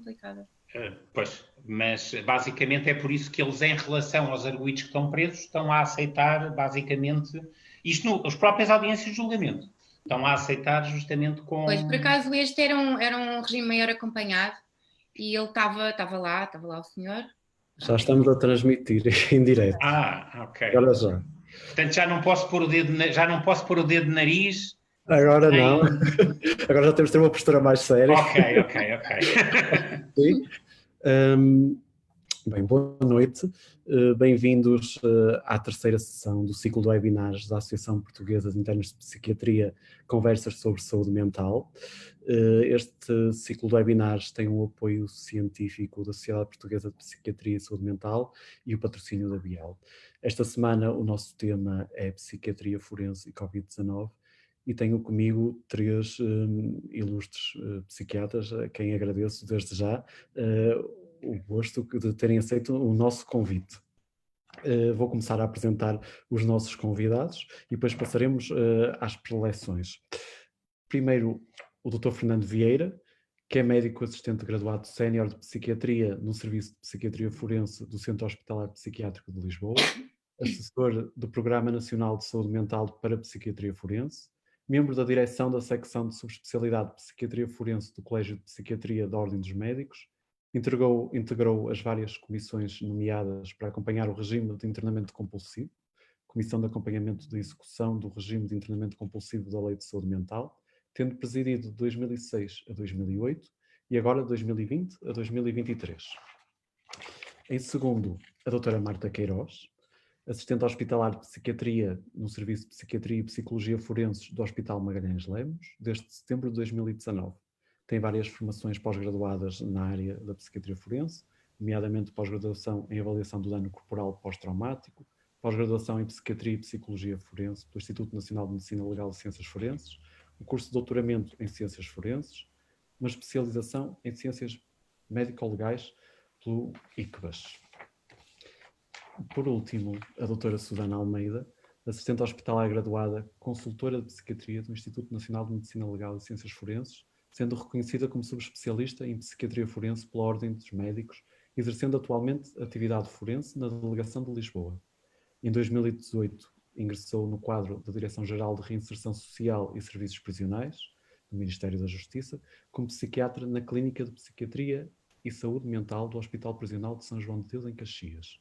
complicadas. Pois, mas basicamente é por isso que eles, em relação aos arguidos que estão presos, estão a aceitar, basicamente, as próprias audiências de julgamento, estão a aceitar justamente com... Pois, por acaso este era um regime maior acompanhado e ele estava lá o senhor. Já estamos a transmitir em direto. Ok. Agora já. Portanto, já não posso pôr o dedo no nariz. Agora não. Agora já temos de ter uma postura mais séria. Ok. Sim. Bem, boa noite. Bem-vindos à terceira sessão do ciclo de webinars da Associação Portuguesa de Internos de Psiquiatria, Conversas sobre Saúde Mental. Este ciclo de webinars tem o apoio científico da Sociedade Portuguesa de Psiquiatria e Saúde Mental e o patrocínio da Biel. Esta semana o nosso tema é Psiquiatria Forense e Covid-19 e tenho comigo três ilustres psiquiatras, a quem agradeço desde já o gosto de terem aceito o nosso convite. Vou começar a apresentar os nossos convidados e depois passaremos às preleções. Primeiro, o Dr. Fernando Vieira, que é médico assistente graduado sénior de Psiquiatria no Serviço de Psiquiatria Forense do Centro Hospitalar Psiquiátrico de Lisboa, assessor do Programa Nacional de Saúde Mental para Psiquiatria Forense, membro da direção da secção de subespecialidade de Psiquiatria Forense do Colégio de Psiquiatria da Ordem dos Médicos, integrou as várias comissões nomeadas para acompanhar o regime de internamento compulsivo, Comissão de Acompanhamento da Execução do Regime de Internamento Compulsivo da Lei de Saúde Mental, tendo presidido de 2006 a 2008 e agora de 2020 a 2023. Em segundo, a doutora Marta Queiroz, assistente hospitalar de Psiquiatria no Serviço de Psiquiatria e Psicologia Forenses do Hospital Magalhães Lemos, desde setembro de 2019. Tem várias formações pós-graduadas na área da psiquiatria forense, nomeadamente pós-graduação em avaliação do dano corporal pós-traumático, pós-graduação em psiquiatria e psicologia forense do Instituto Nacional de Medicina Legal e Ciências Forenses, um curso de doutoramento em ciências forenses, uma especialização em ciências médico-legais pelo ICBAS. Por último, a doutora Susana Almeida, assistente hospitalar graduada, consultora de psiquiatria do Instituto Nacional de Medicina Legal e Ciências Forenses, sendo reconhecida como subespecialista em psiquiatria forense pela Ordem dos Médicos, exercendo atualmente atividade forense na Delegação de Lisboa. Em 2018, ingressou no quadro da Direção-Geral de Reinserção Social e Serviços Prisionais, do Ministério da Justiça, como psiquiatra na Clínica de Psiquiatria e Saúde Mental do Hospital Prisional de São João de Deus, em Caxias.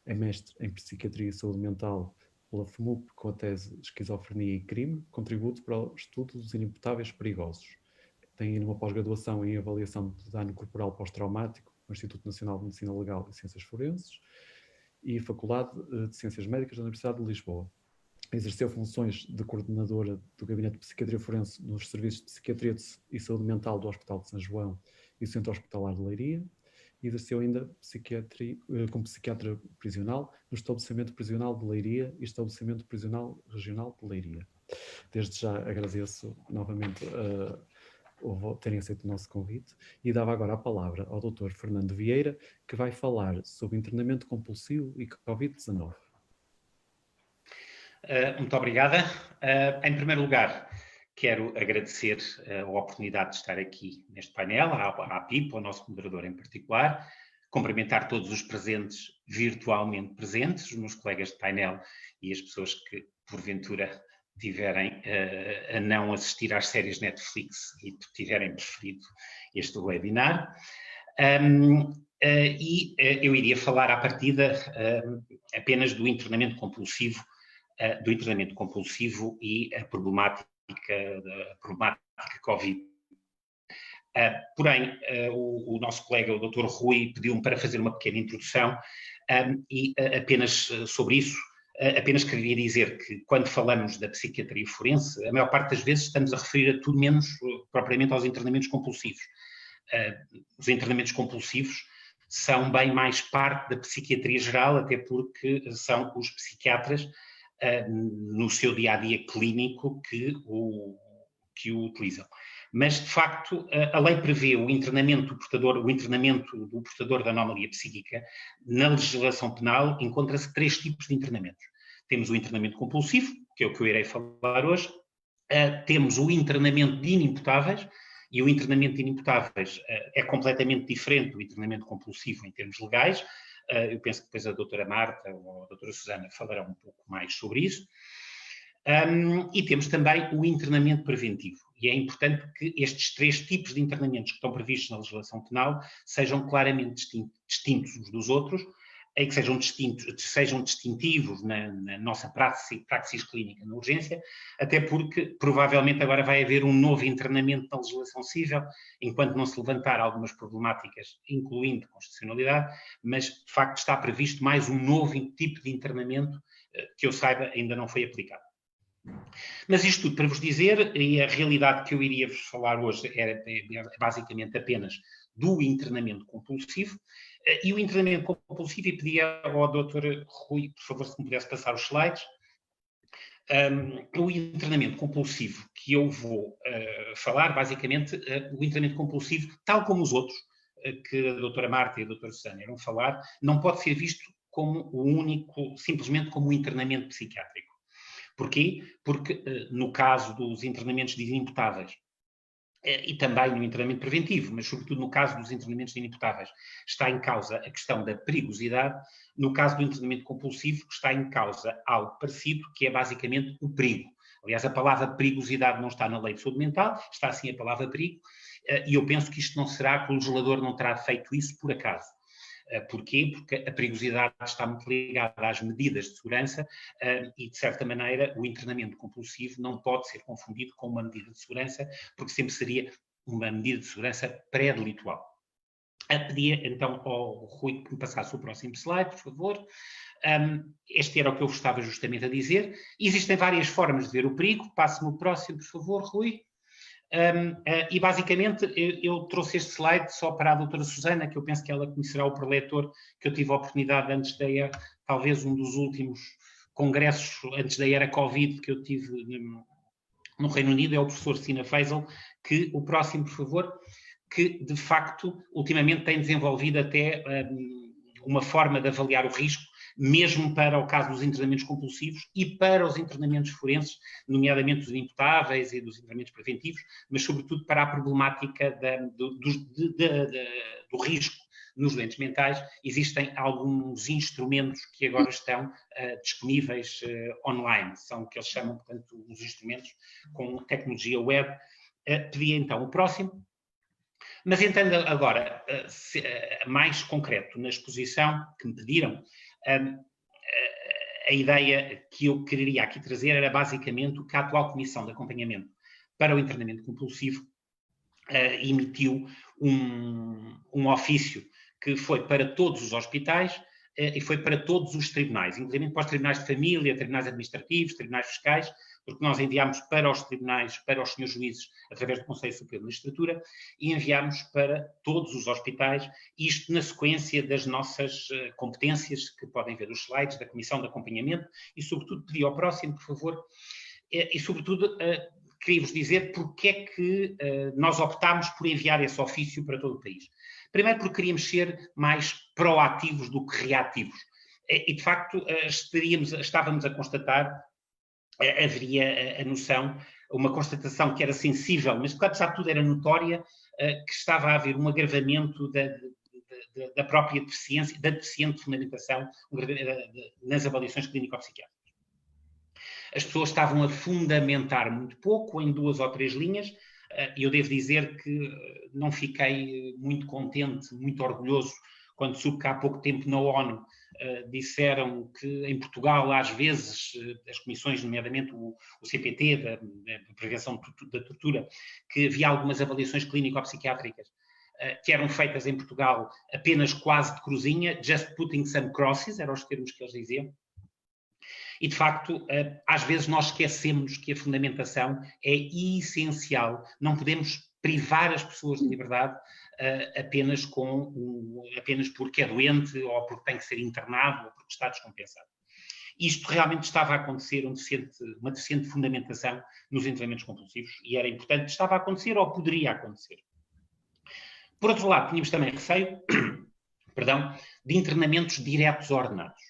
É mestre em Psiquiatria e Saúde Mental pela FMUP com a tese Esquizofrenia e Crime, contributo para o estudo dos inimputáveis perigosos. Tem ainda uma pós-graduação em avaliação de dano corporal pós-traumático no Instituto Nacional de Medicina Legal e Ciências Forenses e Faculdade de Ciências Médicas da Universidade de Lisboa. Exerceu funções de coordenadora do Gabinete de Psiquiatria Forense nos Serviços de Psiquiatria e Saúde Mental do Hospital de São João e do Centro Hospitalar de Leiria. E exerceu ainda como psiquiatra prisional no Estabelecimento Prisional de Leiria e Estabelecimento Prisional Regional de Leiria. Desde já agradeço novamente terem aceito o nosso convite e dava agora a palavra ao Dr. Fernando Vieira, que vai falar sobre internamento compulsivo e Covid-19. Muito obrigada. Em primeiro lugar, quero agradecer a oportunidade de estar aqui neste painel, à PIP, ao nosso moderador em particular, cumprimentar todos os presentes, virtualmente presentes, os meus colegas de painel e as pessoas que, porventura, tiverem a não assistir às séries Netflix e tiverem preferido este webinar. Eu iria falar à partida apenas do internamento compulsivo e a problemática Covid. Porém, o nosso colega, o Dr. Rui, pediu-me para fazer uma pequena introdução e apenas sobre isso, apenas queria dizer que quando falamos da psiquiatria forense, a maior parte das vezes estamos a referir a tudo menos propriamente aos internamentos compulsivos. Os internamentos compulsivos são bem mais parte da psiquiatria geral, até porque são os psiquiatras no seu dia-a-dia clínico que o utilizam. Mas, de facto, a lei prevê o internamento do portador da anomalia psíquica. Na legislação penal encontra-se 3 tipos de internamentos. Temos o internamento compulsivo, que é o que eu irei falar hoje, temos o internamento de inimputáveis, e o internamento de inimputáveis é completamente diferente do internamento compulsivo em termos legais. Eu penso que depois a doutora Marta ou a doutora Susana falarão um pouco mais sobre isso. E temos também o internamento preventivo. E é importante que estes 3 tipos de internamentos que estão previstos na legislação penal sejam claramente distintos uns dos outros, e que sejam distintivos na nossa praxis clínica na urgência, até porque provavelmente agora vai haver um novo internamento na legislação civil, enquanto não se levantar algumas problemáticas, incluindo constitucionalidade, mas de facto está previsto mais um novo tipo de internamento que eu saiba ainda não foi aplicado. Mas isto tudo para vos dizer, e a realidade que eu iria vos falar hoje é basicamente apenas do internamento compulsivo, e o internamento compulsivo, e pedia ao Dr. Rui, por favor, se me pudesse passar os slides, o internamento compulsivo que eu vou falar, basicamente, o internamento compulsivo, tal como os outros, que a doutora Marta e a doutora Susana irão falar, não pode ser visto como o único, simplesmente como um internamento psiquiátrico. Porquê? Porque no caso dos internamentos de inimputáveis, e também no internamento preventivo, mas sobretudo no caso dos internamentos de inimputáveis, está em causa a questão da perigosidade. No caso do internamento compulsivo, está em causa algo parecido, que é basicamente o perigo. Aliás, a palavra perigosidade não está na lei de saúde mental, está sim a palavra perigo, e eu penso que isto não será, que o legislador não terá feito isso por acaso. Porquê? Porque a perigosidade está muito ligada às medidas de segurança e, de certa maneira, o internamento compulsivo não pode ser confundido com uma medida de segurança, porque sempre seria uma medida de segurança pré-delitual. Pedia então ao Rui que me passasse o próximo slide, por favor. Este era o que eu estava justamente a dizer. Existem várias formas de ver o perigo. Passe-me o próximo, por favor, Rui. E basicamente eu trouxe este slide só para a doutora Susana, que eu penso que ela conhecerá o preletor, que eu tive a oportunidade antes da era, talvez um dos últimos congressos antes da era Covid que eu tive no Reino Unido, é o professor Sina Faisal, que o próximo, por favor, que de facto ultimamente tem desenvolvido até uma forma de avaliar o risco, mesmo para o caso dos internamentos compulsivos e para os internamentos forenses, nomeadamente dos inimputáveis e dos internamentos preventivos, mas sobretudo para a problemática do risco nos doentes mentais. Existem alguns instrumentos que agora estão disponíveis online, são o que eles chamam, portanto, os instrumentos com tecnologia web. Pedia então o próximo. Mas entrando agora mais concreto na exposição que me pediram, a ideia que eu queria aqui trazer era basicamente o que a atual Comissão de Acompanhamento para o Internamento Compulsivo emitiu um ofício que foi para todos os hospitais e foi para todos os tribunais, inclusive para os tribunais de família, tribunais administrativos, tribunais fiscais, porque nós enviámos para os tribunais, para os senhores juízes, através do Conselho Superior de Magistratura, e enviámos para todos os hospitais, isto na sequência das nossas competências, que podem ver os slides da Comissão de Acompanhamento, e sobretudo pedi ao próximo, por favor, e sobretudo queria-vos dizer porque é que nós optámos por enviar esse ofício para todo o país. Primeiro porque queríamos ser mais proativos do que reativos, e de facto estávamos a constatar, haveria a noção, uma constatação que era sensível, mas que apesar de tudo era notória, que estava a haver um agravamento da própria deficiência, da deficiente fundamentação nas avaliações clínico-psiquiátricas. As pessoas estavam a fundamentar muito pouco, em 2 ou 3 linhas, e eu devo dizer que não fiquei muito contente, muito orgulhoso, quando soube que há pouco tempo na ONU disseram que em Portugal, às vezes, as comissões, nomeadamente o CPT, da Prevenção da Tortura, que havia algumas avaliações clínico-psiquiátricas que eram feitas em Portugal apenas quase de cruzinha, just putting some crosses, eram os termos que eles diziam. E, de facto, às vezes nós esquecemos que a fundamentação é essencial. Não podemos privar as pessoas de liberdade apenas porque é doente ou porque tem que ser internado ou porque está descompensado. Isto realmente estava a acontecer, uma deficiente fundamentação nos internamentos compulsivos, e era importante, estava a acontecer ou poderia acontecer. Por outro lado, tínhamos também receio, de internamentos diretos ordenados.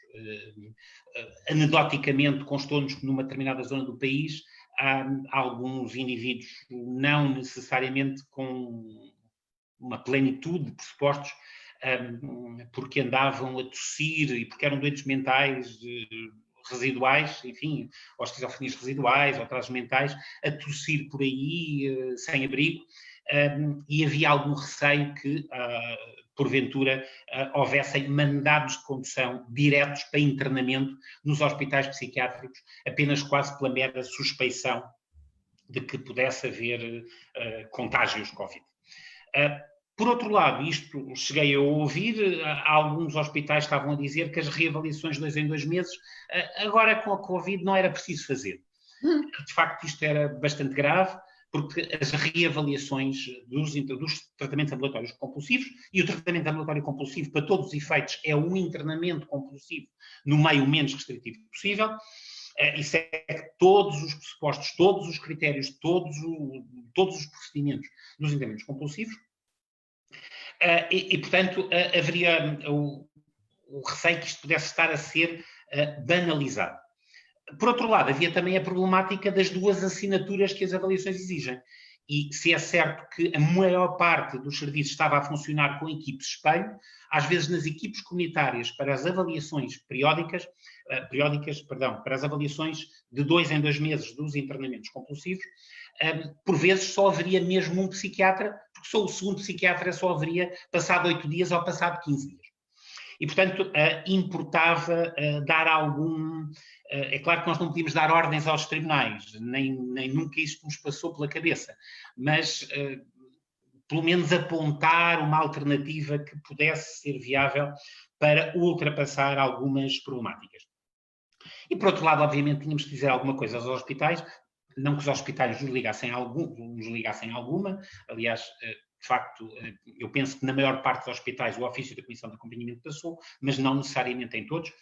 Anedoticamente, constou-nos que numa determinada zona do país há alguns indivíduos não necessariamente com uma plenitude de pressupostos, porque andavam a tossir e porque eram doentes mentais residuais, enfim, ou esquizofrenias residuais, ou atrasos mentais, a tossir por aí, sem abrigo, e havia algum receio que, porventura, houvessem mandados de condução diretos para internamento nos hospitais psiquiátricos, apenas quase pela mera suspeição de que pudesse haver contágios Covid. Por outro lado, isto cheguei a ouvir, alguns hospitais estavam a dizer que as reavaliações 2 em 2 meses, agora com a Covid não era preciso fazer. De facto, isto era bastante grave, porque as reavaliações dos tratamentos ambulatórios compulsivos, e o tratamento ambulatório compulsivo, para todos os efeitos, é um internamento compulsivo no meio menos restritivo possível. Isso é que todos os pressupostos, todos os critérios, todos os procedimentos dos internamentos compulsivos, portanto, haveria o receio que isto pudesse estar a ser banalizado. Por outro lado, havia também a problemática das 2 assinaturas que as avaliações exigem. E se é certo que a maior parte dos serviços estava a funcionar com equipes espelho, às vezes nas equipes comunitárias para as avaliações para as avaliações de 2 em 2 meses dos internamentos compulsivos, por vezes só haveria mesmo um psiquiatra, porque só o segundo psiquiatra só haveria passado 8 dias ou passado 15 dias. E, portanto, importava dar algum... É claro que nós não podíamos dar ordens aos tribunais, nem nunca isso nos passou pela cabeça, mas pelo menos apontar uma alternativa que pudesse ser viável para ultrapassar algumas problemáticas. E, por outro lado, obviamente, tínhamos que dizer alguma coisa aos hospitais, não que os hospitais nos ligassem alguma, aliás... De facto, eu penso que na maior parte dos hospitais o ofício da Comissão de Acompanhamento passou, mas não necessariamente em todos.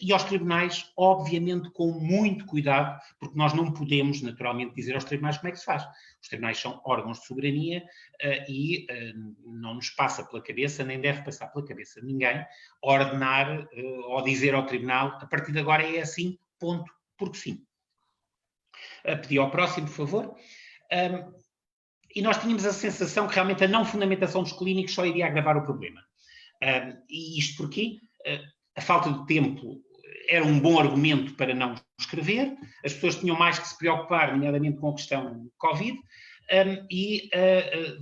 E aos tribunais, obviamente, com muito cuidado, porque nós não podemos, naturalmente, dizer aos tribunais como é que se faz. Os tribunais são órgãos de soberania e não nos passa pela cabeça, nem deve passar pela cabeça de ninguém, ordenar ou dizer ao tribunal, a partir de agora é assim, ponto, porque sim. Pedi ao próximo, por favor. E nós tínhamos a sensação que realmente a não fundamentação dos clínicos só iria agravar o problema. E isto porquê? A falta de tempo era um bom argumento para não escrever, as pessoas tinham mais que se preocupar, nomeadamente com a questão Covid, e,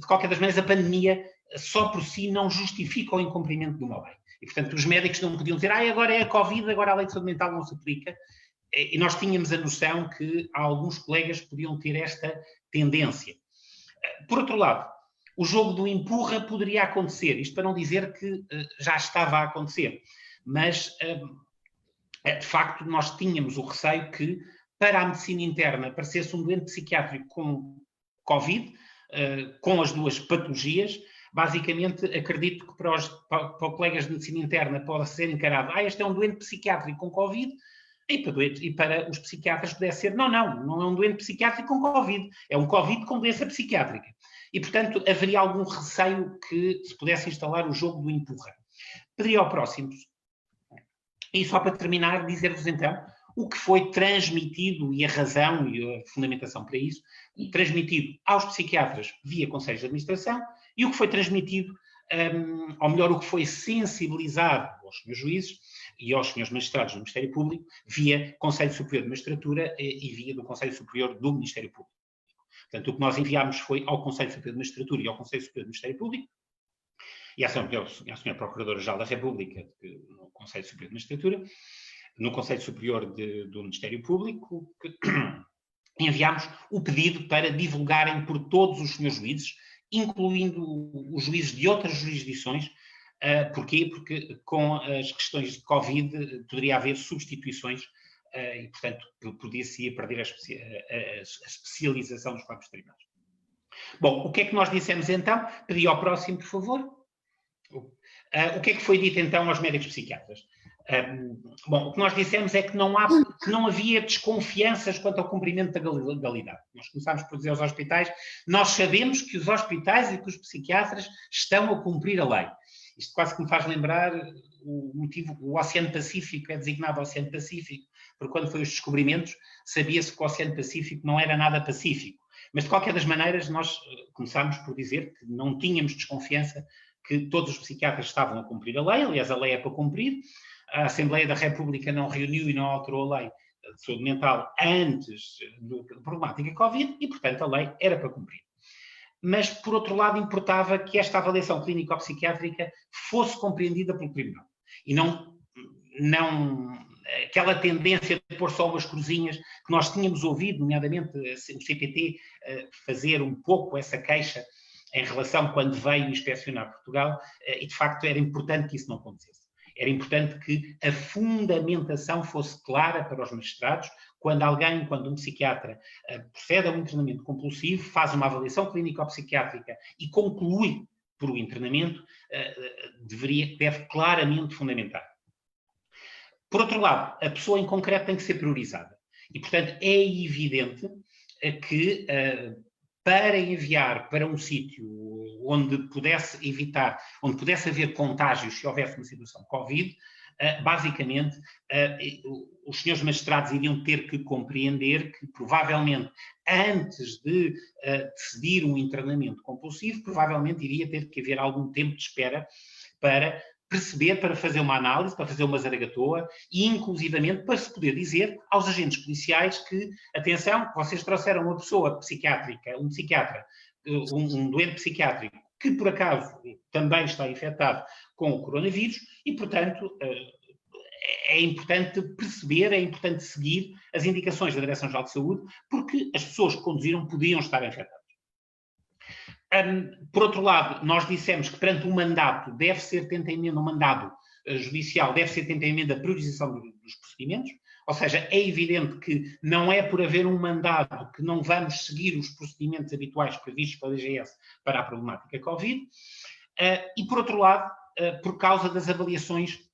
de qualquer das maneiras, a pandemia só por si não justifica o incumprimento de uma lei. E, portanto, os médicos não podiam dizer agora é a Covid, agora a lei de saúde mental não se aplica. E nós tínhamos a noção que alguns colegas podiam ter esta tendência. Por outro lado, o jogo do empurra poderia acontecer, isto para não dizer que já estava a acontecer, mas de facto nós tínhamos o receio que para a medicina interna aparecesse um doente psiquiátrico com Covid, com as 2 patologias. Basicamente acredito que para os colegas de medicina interna pode ser encarado, este é um doente psiquiátrico com Covid, e para os psiquiatras pudesse ser, não é um doente psiquiátrico com Covid, é um Covid com doença psiquiátrica. E, portanto, haveria algum receio que se pudesse instalar o jogo do empurra. Pediria ao próximo. E só para terminar, dizer-vos então o que foi transmitido e a razão e a fundamentação para isso, transmitido aos psiquiatras via conselhos de administração e o que foi transmitido, ou melhor, o que foi sensibilizado aos senhores juízes e aos senhores magistrados do Ministério Público via Conselho Superior de Magistratura e via do Conselho Superior do Ministério Público. Portanto, o que nós enviámos foi ao Conselho Superior de Magistratura e ao Conselho Superior do Ministério Público e à Sra. Procuradora-Geral da República no Conselho Superior de Magistratura, no Conselho Superior do Ministério Público, enviámos o pedido para divulgarem por todos os senhores juízes, incluindo os juízes de outras jurisdições. Porquê? Porque com as questões de Covid poderia haver substituições e, portanto, podia-se perder a especialização dos próprios tribunais. Bom, o que é que nós dissemos então? Pedi ao próximo, por favor. O que é que foi dito então aos médicos psiquiatras? Bom, o que nós dissemos é que não havia desconfianças quanto ao cumprimento da legalidade. Nós começámos por dizer aos hospitais, nós sabemos que os hospitais e que os psiquiatras estão a cumprir a lei. Isto quase que me faz lembrar o motivo, o Oceano Pacífico é designado Oceano Pacífico porque quando foi os descobrimentos, sabia-se que o Oceano Pacífico não era nada pacífico. Mas, de qualquer das maneiras, nós começámos por dizer que não tínhamos desconfiança que todos os psiquiatras estavam a cumprir a lei. Aliás, a lei é para cumprir. A Assembleia da República não reuniu e não alterou a lei de saúde mental antes da problemática Covid e, portanto, a lei era para cumprir. Mas, por outro lado, importava que esta avaliação clínico-psiquiátrica fosse compreendida pelo Tribunal. E não aquela tendência de pôr só umas cruzinhas que nós tínhamos ouvido, nomeadamente o CPT, fazer um pouco essa queixa em relação quando veio inspecionar Portugal, e de facto era importante que isso não acontecesse. Era importante que a fundamentação fosse clara para os magistrados, quando um psiquiatra procede a um internamento compulsivo, faz uma avaliação clínico-psiquiátrica e conclui por o internamento, deve claramente fundamentar. Por outro lado, a pessoa em concreto tem que ser priorizada. E, portanto, é evidente que para enviar para um sítio onde pudesse haver contágios se houvesse uma situação Covid, basicamente, os senhores magistrados iriam ter que compreender que, provavelmente, antes de decidir um internamento compulsivo, provavelmente iria ter que haver algum tempo de espera para perceber, para fazer uma análise, para fazer uma zaragatoa e, inclusivamente, para se poder dizer aos agentes policiais que, atenção, vocês trouxeram uma pessoa psiquiátrica, um psiquiatra, um doente psiquiátrico, que por acaso também está infectado com o coronavírus e, portanto, é importante perceber, é importante seguir as indicações da Direção-Geral de Saúde, porque as pessoas que conduziram podiam estar infectadas. Por outro lado, nós dissemos que perante um mandato deve ser tenta emenda, um mandado judicial deve ser tenta emenda a priorização dos procedimentos, ou seja, é evidente que não é por haver um mandado que não vamos seguir os procedimentos habituais previstos pela DGS para a problemática Covid, e por outro lado, por causa das avaliações,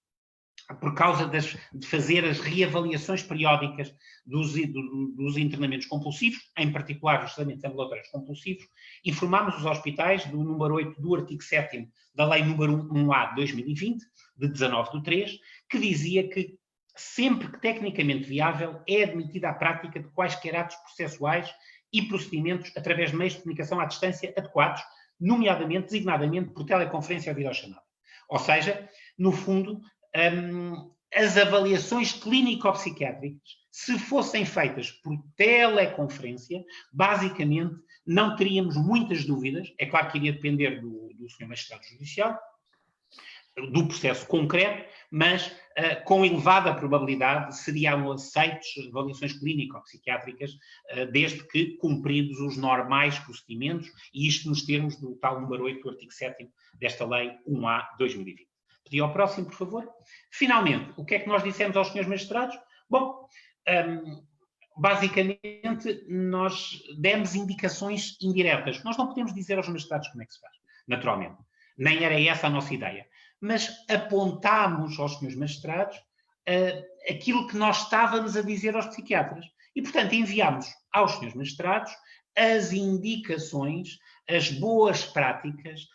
por causa de fazer as reavaliações periódicas dos internamentos compulsivos, em particular os tratamentos ambulatórios compulsivos, informámos os hospitais do número 8 do artigo 7º da Lei número 1A de 2020, de 19/3, que dizia que sempre que tecnicamente viável é admitida a prática de quaisquer atos processuais e procedimentos através de meios de comunicação à distância adequados, nomeadamente, designadamente, por teleconferência ou videochamada. Ou seja, no fundo, as avaliações clínico-psiquiátricas, se fossem feitas por teleconferência, basicamente não teríamos muitas dúvidas, é claro que iria depender do Sr. Magistrado Judicial, do processo concreto, mas com elevada probabilidade seriam aceitas avaliações clínico-psiquiátricas, desde que cumpridos os normais procedimentos, e isto nos termos do tal número 8 do artigo 7º desta Lei 1A 2020. Pedi ao próximo, por favor. Finalmente, o que é que nós dissemos aos senhores magistrados? Bom, basicamente, nós demos indicações indiretas. Nós não podemos dizer aos magistrados como é que se faz, naturalmente. Nem era essa a nossa ideia. Mas apontámos aos senhores magistrados aquilo que nós estávamos a dizer aos psiquiatras. E, portanto, enviámos aos senhores magistrados as indicações, as boas práticas,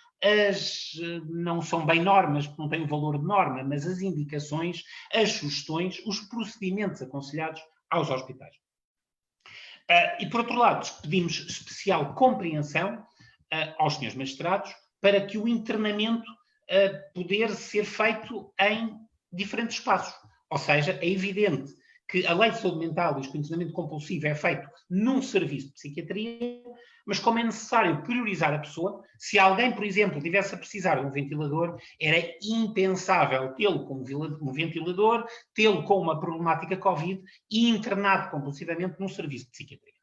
não são bem normas, porque não têm o valor de norma, mas as indicações, as sugestões, os procedimentos aconselhados aos hospitais. E, por outro lado, pedimos especial compreensão aos senhores magistrados para que o internamento poder ser feito em diferentes espaços. Ou seja, é evidente que a lei de saúde mental e o internamento compulsivo é feito num serviço de psiquiatria, mas como é necessário priorizar a pessoa, se alguém, por exemplo, tivesse a precisar de um ventilador, era impensável tê-lo com um ventilador, tê-lo com uma problemática Covid e internado compulsivamente num serviço de psiquiatria.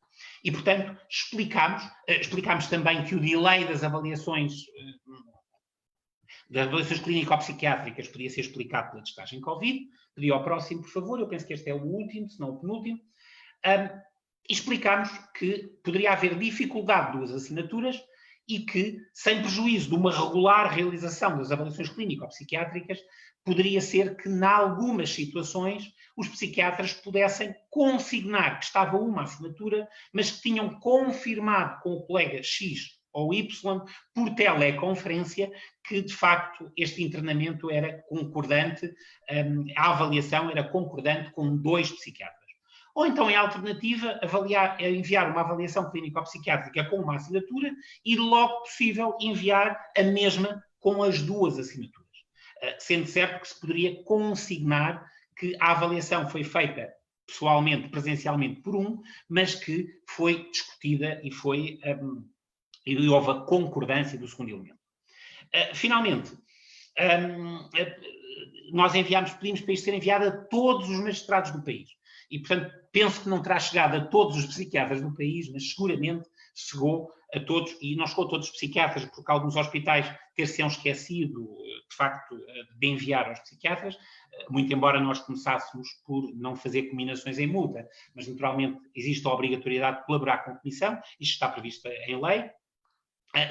E, portanto, explicámos também que o delay das avaliações clínico-psiquiátricas podia ser explicado pela testagem Covid. Pedi ao próximo, por favor, eu penso que este é o último, se não o penúltimo. Explicámos que poderia haver dificuldade de duas assinaturas e que, sem prejuízo de uma regular realização das avaliações clínico-psiquiátricas, poderia ser que, em algumas situações, os psiquiatras pudessem consignar que estava uma assinatura, mas que tinham confirmado com o colega X ou Y, por teleconferência, que de facto este internamento era concordante, a avaliação era concordante com 2 psiquiatras. Ou então, em alternativa, enviar uma avaliação clínico-psiquiátrica com uma assinatura e, logo possível, enviar a mesma com as 2 assinaturas. Sendo certo que se poderia consignar que a avaliação foi feita pessoalmente, presencialmente por mas que foi discutida e houve a concordância do segundo elemento. Finalmente, nós pedimos para isto ser enviado a todos os magistrados do país. E, portanto, penso que não terá chegado a todos os psiquiatras do país, mas seguramente chegou a todos, e não chegou a todos os psiquiatras, porque alguns hospitais ter-se-ão esquecido, de facto, de enviar aos psiquiatras, muito embora nós começássemos por não fazer combinações em multa, mas naturalmente existe a obrigatoriedade de colaborar com a comissão, isto está previsto em lei,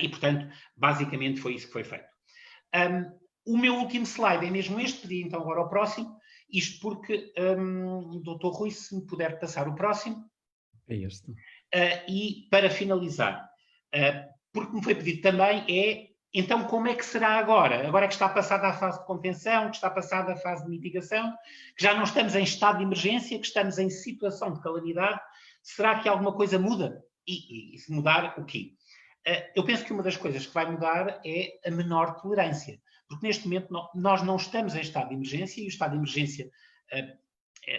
e portanto, basicamente foi isso que foi feito. O meu último slide é mesmo este, pedi então agora ao próximo, isto porque, Dr. Rui, se me puder passar o próximo. É este. E para finalizar, porque me foi pedido também então como é que será agora? Agora é que está passada a fase de contenção, que está passada a fase de mitigação, que já não estamos em estado de emergência, que estamos em situação de calamidade, será que alguma coisa muda? E se mudar, o quê? Eu penso que uma das coisas que vai mudar é a menor tolerância, porque neste momento nós não estamos em estado de emergência e o estado de emergência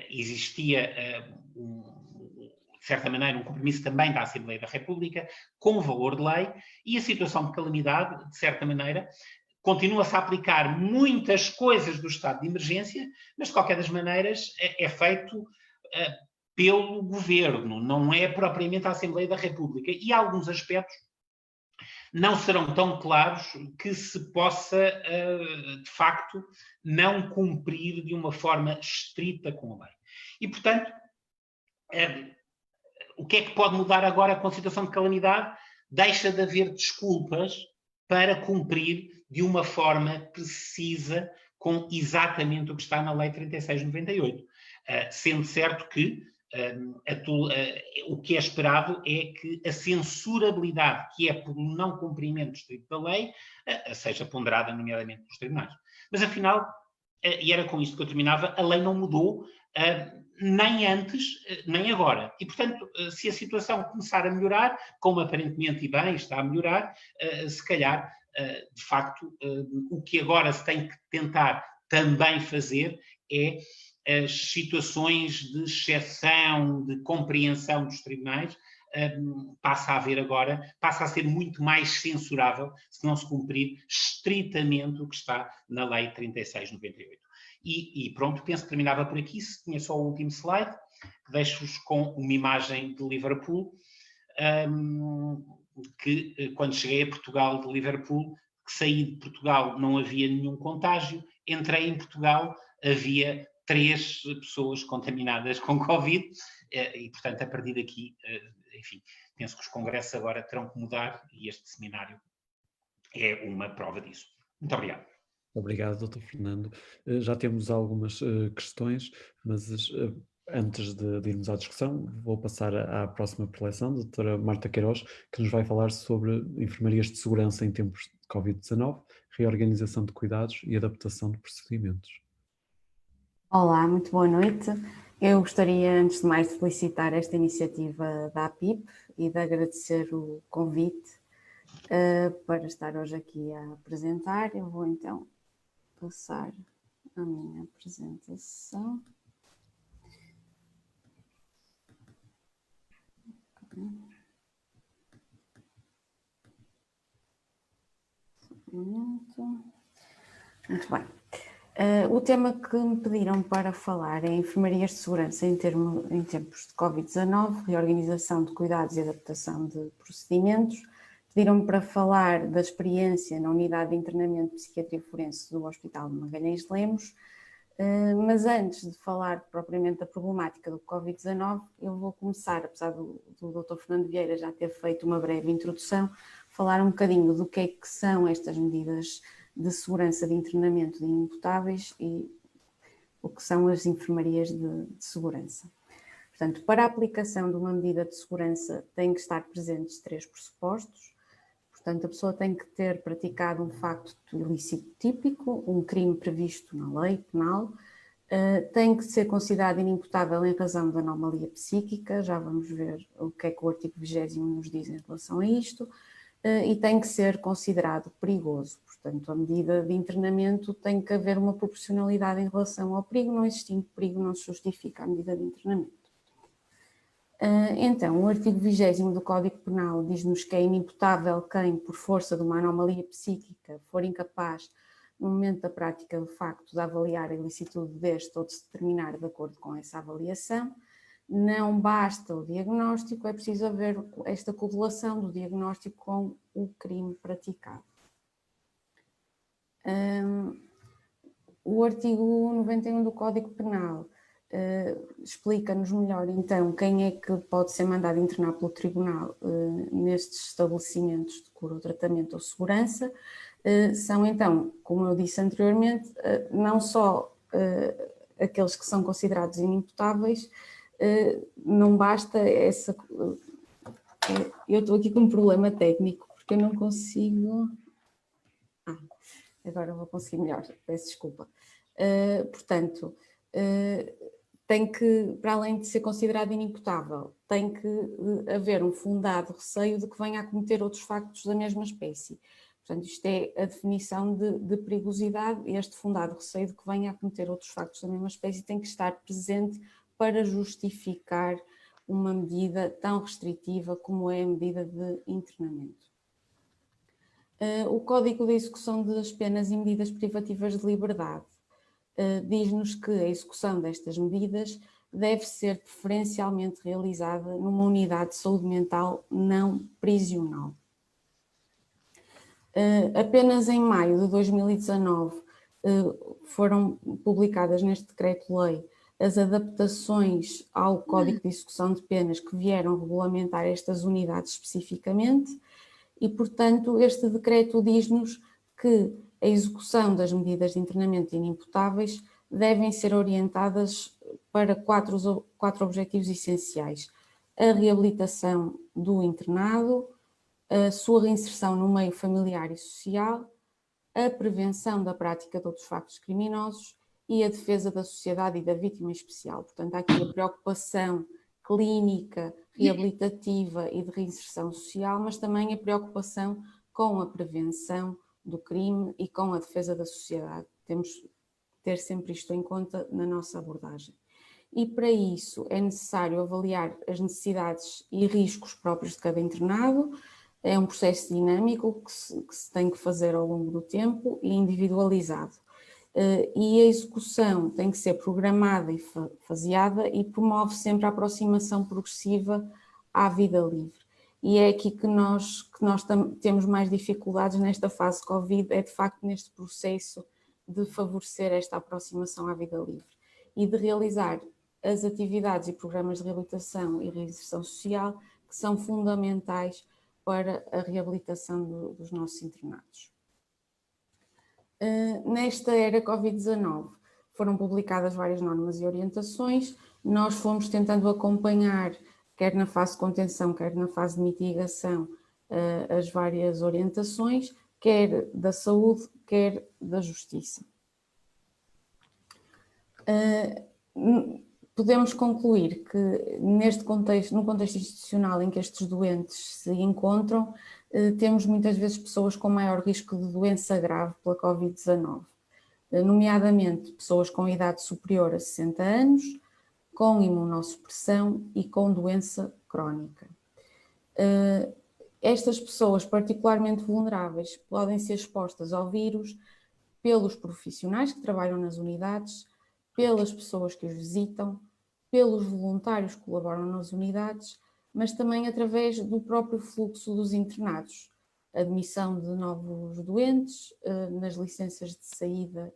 existia, de certa maneira, um compromisso também da Assembleia da República com o valor de lei e a situação de calamidade, de certa maneira, continua-se a aplicar muitas coisas do estado de emergência, mas de qualquer das maneiras é feito pelo Governo, não é propriamente a Assembleia da República e há alguns aspectos não serão tão claros que se possa, de facto, não cumprir de uma forma estrita com a lei. E, portanto, o que é que pode mudar agora com a situação de calamidade? Deixa de haver desculpas para cumprir de uma forma precisa com exatamente o que está na Lei 36/98. Sendo certo que o que é esperado é que a censurabilidade que é por não cumprimento estrito da lei seja ponderada, nomeadamente, nos tribunais. Mas, afinal, e era com isto que eu terminava, a lei não mudou nem antes, nem agora. E, portanto, se a situação começar a melhorar, como aparentemente e bem está a melhorar, se calhar, de facto, o que agora se tem que tentar também fazer é as situações de exceção, de compreensão dos tribunais, passa a ser muito mais censurável se não se cumprir estritamente o que está na Lei 36/98. E pronto, penso que terminava por aqui, se tinha só o último slide, que deixo-vos com uma imagem de Liverpool, que quando cheguei a Portugal de Liverpool, que saí de Portugal não havia nenhum contágio, entrei em Portugal, havia 3 pessoas contaminadas com Covid e, portanto, a partir daqui, enfim, penso que os congressos agora terão que mudar e este seminário é uma prova disso. Muito obrigado. Obrigado, Dr. Fernando. Já temos algumas questões, mas antes de irmos à discussão, vou passar à próxima preleção, a doutora Marta Queiroz, que nos vai falar sobre enfermarias de segurança em tempos de Covid-19, reorganização de cuidados e adaptação de procedimentos. Olá, muito boa noite. Eu gostaria, antes de mais, de felicitar esta iniciativa da APIP e de agradecer o convite para estar hoje aqui a apresentar. Eu vou então passar a minha apresentação. Muito bem. O tema que me pediram para falar é enfermarias de segurança em tempos de Covid-19, reorganização de cuidados e adaptação de procedimentos. Pediram-me para falar da experiência na unidade de internamento de psiquiatria forense do Hospital de Magalhães de Lemos, mas antes de falar propriamente da problemática do Covid-19, eu vou começar, apesar do Dr. Fernando Vieira já ter feito uma breve introdução, falar um bocadinho do que é que são estas medidas de segurança de internamento de imputáveis e o que são as enfermarias de segurança. Portanto, para a aplicação de uma medida de segurança têm que estar presentes 3 pressupostos. Portanto, a pessoa tem que ter praticado um facto ilícito típico, um crime previsto na lei penal, tem que ser considerado inimputável em razão da anomalia psíquica, já vamos ver o que é que o artigo 20º nos diz em relação a isto, e tem que ser considerado perigoso. Portanto, a medida de internamento tem que haver uma proporcionalidade em relação ao perigo, não existindo perigo não se justifica a medida de internamento. Então, o artigo 20º do Código Penal diz-nos que é inimputável quem, por força de uma anomalia psíquica, for incapaz, no momento da prática do facto, de avaliar a ilicitude deste ou de se determinar de acordo com essa avaliação. Não basta o diagnóstico, é preciso haver esta correlação do diagnóstico com o crime praticado. O artigo 91 do Código Penal explica-nos melhor, então, quem é que pode ser mandado internar pelo tribunal nestes estabelecimentos de cura, tratamento ou segurança. São, então, como eu disse anteriormente, não só aqueles que são considerados inimputáveis, não basta essa... Eu estou aqui com um problema técnico, porque eu não consigo... agora vou conseguir melhor, peço desculpa. Portanto, tem que, para além de ser considerado inimputável, tem que haver um fundado receio de que venha a cometer outros factos da mesma espécie. Portanto, isto é a definição de perigosidade, este fundado receio de que venha a cometer outros factos da mesma espécie tem que estar presente para justificar uma medida tão restritiva como é a medida de internamento. O Código de Execução das Penas e Medidas Privativas de Liberdade diz-nos que a execução destas medidas deve ser preferencialmente realizada numa unidade de saúde mental não prisional. Apenas em maio de 2019 foram publicadas neste decreto-lei as adaptações ao Código de Execução de Penas que vieram regulamentar estas unidades especificamente e, portanto, este decreto diz-nos que a execução das medidas de internamento inimputáveis devem ser orientadas para quatro objetivos essenciais: a reabilitação do internado, a sua reinserção no meio familiar e social, a prevenção da prática de outros factos criminosos e a defesa da sociedade e da vítima em especial. Portanto, há aqui a preocupação clínica, reabilitativa e de reinserção social, mas também a preocupação com a prevenção do crime e com a defesa da sociedade. Temos que ter sempre isto em conta na nossa abordagem. E para isso é necessário avaliar as necessidades e riscos próprios de cada internado. É um processo dinâmico que se tem que fazer ao longo do tempo e individualizado. E a execução tem que ser programada e faseada e promove sempre a aproximação progressiva à vida livre. E é aqui que nós temos mais dificuldades nesta fase Covid, é de facto neste processo de favorecer esta aproximação à vida livre e de realizar as atividades e programas de reabilitação e reinserção social que são fundamentais para a reabilitação dos nossos internados. Nesta era Covid-19 foram publicadas várias normas e orientações, nós fomos tentando acompanhar, quer na fase de contenção, quer na fase de mitigação, as várias orientações, quer da saúde, quer da justiça. Podemos concluir que neste contexto, no contexto institucional em que estes doentes se encontram, temos muitas vezes pessoas com maior risco de doença grave pela Covid-19, nomeadamente pessoas com idade superior a 60 anos, com imunossupressão e com doença crónica. Estas pessoas particularmente vulneráveis podem ser expostas ao vírus pelos profissionais que trabalham nas unidades, pelas pessoas que os visitam, pelos voluntários que colaboram nas unidades, mas também através do próprio fluxo dos internados, admissão de novos doentes, nas licenças de saída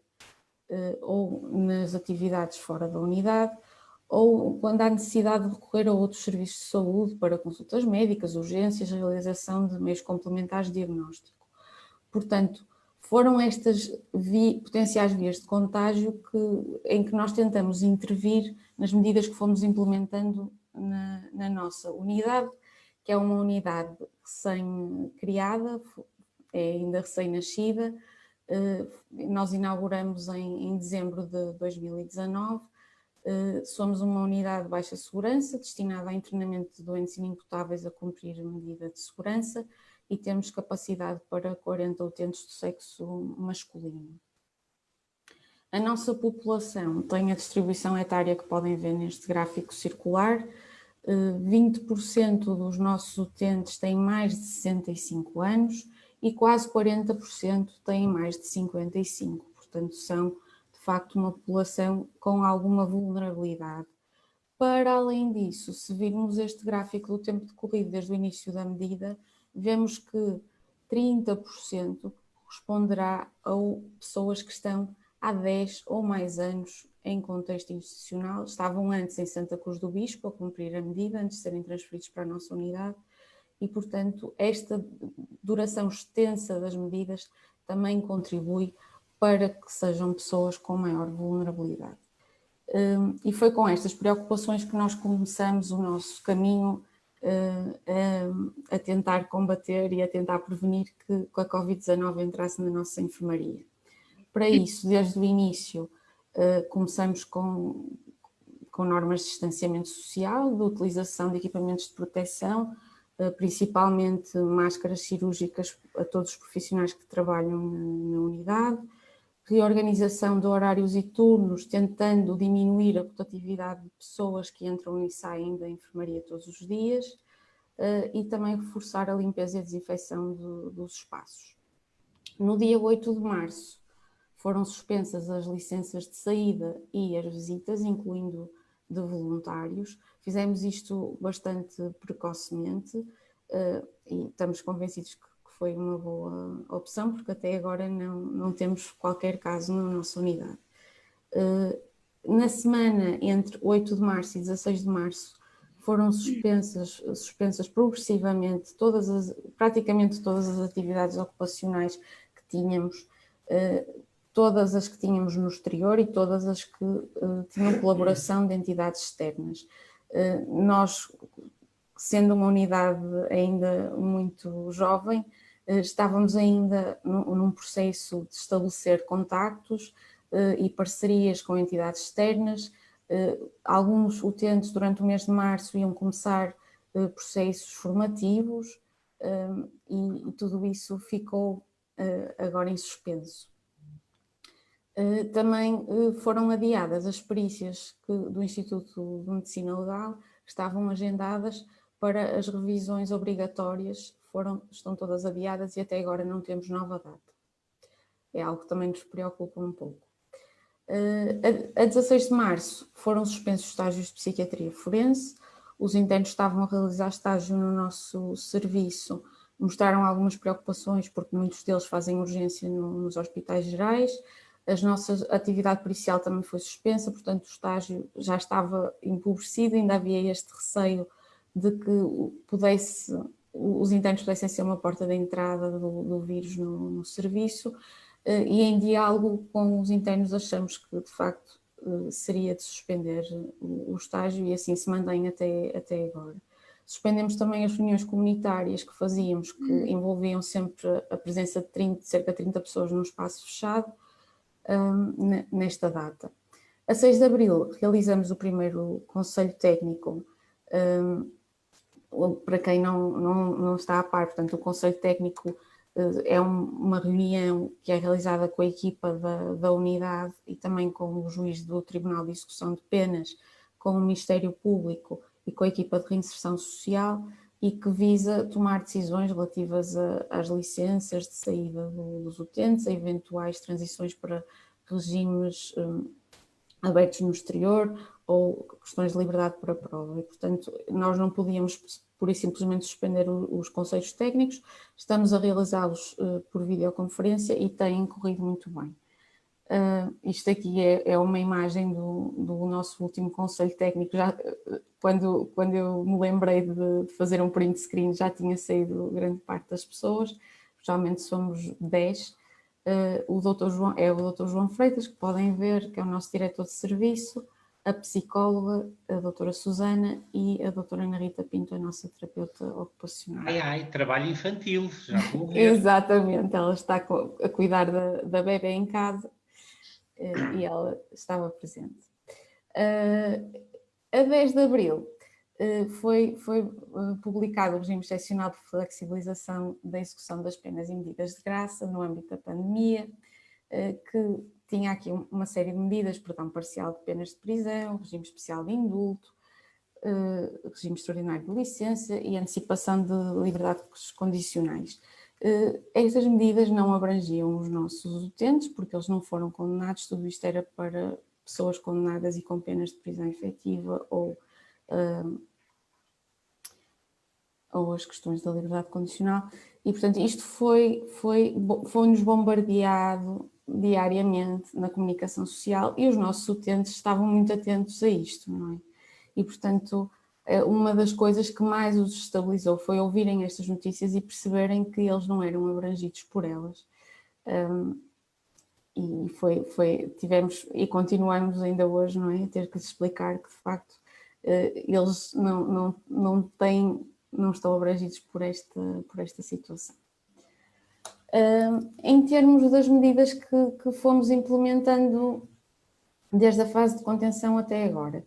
ou nas atividades fora da unidade, ou quando há necessidade de recorrer a outros serviços de saúde para consultas médicas, urgências, realização de meios complementares de diagnóstico. Portanto, foram estas potenciais vias de contágio em que nós tentamos intervir nas medidas que fomos implementando na nossa unidade, que é uma unidade recém-criada, é ainda recém-nascida. Nós inauguramos em dezembro de 2019. Somos uma unidade de baixa segurança, destinada a internamento de doentes inimputáveis a cumprir a medida de segurança, e temos capacidade para 40 utentes do sexo masculino. A nossa população tem a distribuição etária que podem ver neste gráfico circular. 20% dos nossos utentes têm mais de 65 anos e quase 40% têm mais de 55. Portanto, são de facto uma população com alguma vulnerabilidade. Para além disso, se virmos este gráfico do tempo decorrido desde o início da medida, vemos que 30% corresponderá a pessoas que estão há 10 ou mais anos em contexto institucional, estavam antes em Santa Cruz do Bispo a cumprir a medida, antes de serem transferidos para a nossa unidade, e portanto esta duração extensa das medidas também contribui para que sejam pessoas com maior vulnerabilidade. E foi com estas preocupações que nós começamos o nosso caminho a tentar combater e a tentar prevenir que a Covid-19 entrasse na nossa enfermaria. Para isso, desde o início, começamos com normas de distanciamento social, de utilização de equipamentos de proteção, principalmente máscaras cirúrgicas a todos os profissionais que trabalham na unidade, reorganização de horários e turnos, tentando diminuir a rotatividade de pessoas que entram e saem da enfermaria todos os dias, e também reforçar a limpeza e a desinfecção dos espaços. No dia 8 de março, foram suspensas as licenças de saída e as visitas, incluindo de voluntários. Fizemos isto bastante precocemente e estamos convencidos que foi uma boa opção, porque até agora não temos qualquer caso na nossa unidade. Na semana entre 8 de março e 16 de março foram suspensas progressivamente praticamente todas as atividades ocupacionais que tínhamos, todas as que tínhamos no exterior e todas as que tinham colaboração de entidades externas. Nós, sendo uma unidade ainda muito jovem, estávamos ainda num processo de estabelecer contactos e parcerias com entidades externas. Alguns utentes durante o mês de março iam começar processos formativos e tudo isso ficou agora em suspenso. Também foram adiadas as perícias do Instituto de Medicina Legal, que estavam agendadas para as revisões obrigatórias, estão todas adiadas e até agora não temos nova data. É algo que também nos preocupa um pouco. A 16 de março foram suspensos os estágios de psiquiatria forense, os internos estavam a realizar estágio no nosso serviço, mostraram algumas preocupações porque muitos deles fazem urgência nos hospitais gerais. A nossa atividade pericial também foi suspensa, portanto o estágio já estava empobrecido, ainda havia este receio de que os internos pudessem ser uma porta de entrada do vírus no serviço, e em diálogo com os internos achamos que de facto seria de suspender o estágio e assim se mantém até agora. Suspendemos também as reuniões comunitárias que fazíamos, que envolviam sempre a presença de cerca de 30 pessoas num espaço fechado, nesta data. A 6 de abril realizamos o primeiro Conselho Técnico. Para quem não está a par, portanto, o Conselho Técnico é uma reunião que é realizada com a equipa da unidade e também com o juiz do Tribunal de Execução de Penas, com o Ministério Público e com a equipa de reinserção social, e que visa tomar decisões relativas às licenças de saída dos utentes, a eventuais transições para regimes abertos no exterior ou questões de liberdade para a prova. E, portanto, nós não podíamos pura e simplesmente suspender os conselhos técnicos, estamos a realizá-los por videoconferência e têm corrido muito bem. Isto aqui é uma imagem do nosso último conselho técnico. Quando eu me lembrei de fazer um print screen, já tinha saído grande parte das pessoas, geralmente somos 10. O Dr. João Freitas, que podem ver, que é o nosso diretor de serviço, a psicóloga, a doutora Susana, e a doutora Ana Rita Pinto, a nossa terapeuta ocupacional. Trabalho infantil, já estou a ver. Exatamente, ela está a cuidar da bebé em casa e ela estava presente. A 10 de abril foi publicado o regime excepcional de flexibilização da execução das penas e medidas de graça no âmbito da pandemia, que tinha aqui uma série de medidas: perdão parcial de penas de prisão, regime especial de indulto, regime extraordinário de licença e antecipação de liberdades condicionais. Estas medidas não abrangiam os nossos utentes, porque eles não foram condenados, tudo isto era para pessoas condenadas e com penas de prisão efetiva ou as questões da liberdade condicional, e portanto isto foi-nos bombardeado diariamente na comunicação social e os nossos utentes estavam muito atentos a isto, não é? E portanto uma das coisas que mais os estabilizou foi ouvirem estas notícias e perceberem que eles não eram abrangidos por elas. Tivemos e continuamos ainda hoje, não é, a ter que lhes explicar que de facto eles não estão abrangidos por esta situação. Em termos das medidas que fomos implementando desde a fase de contenção até agora,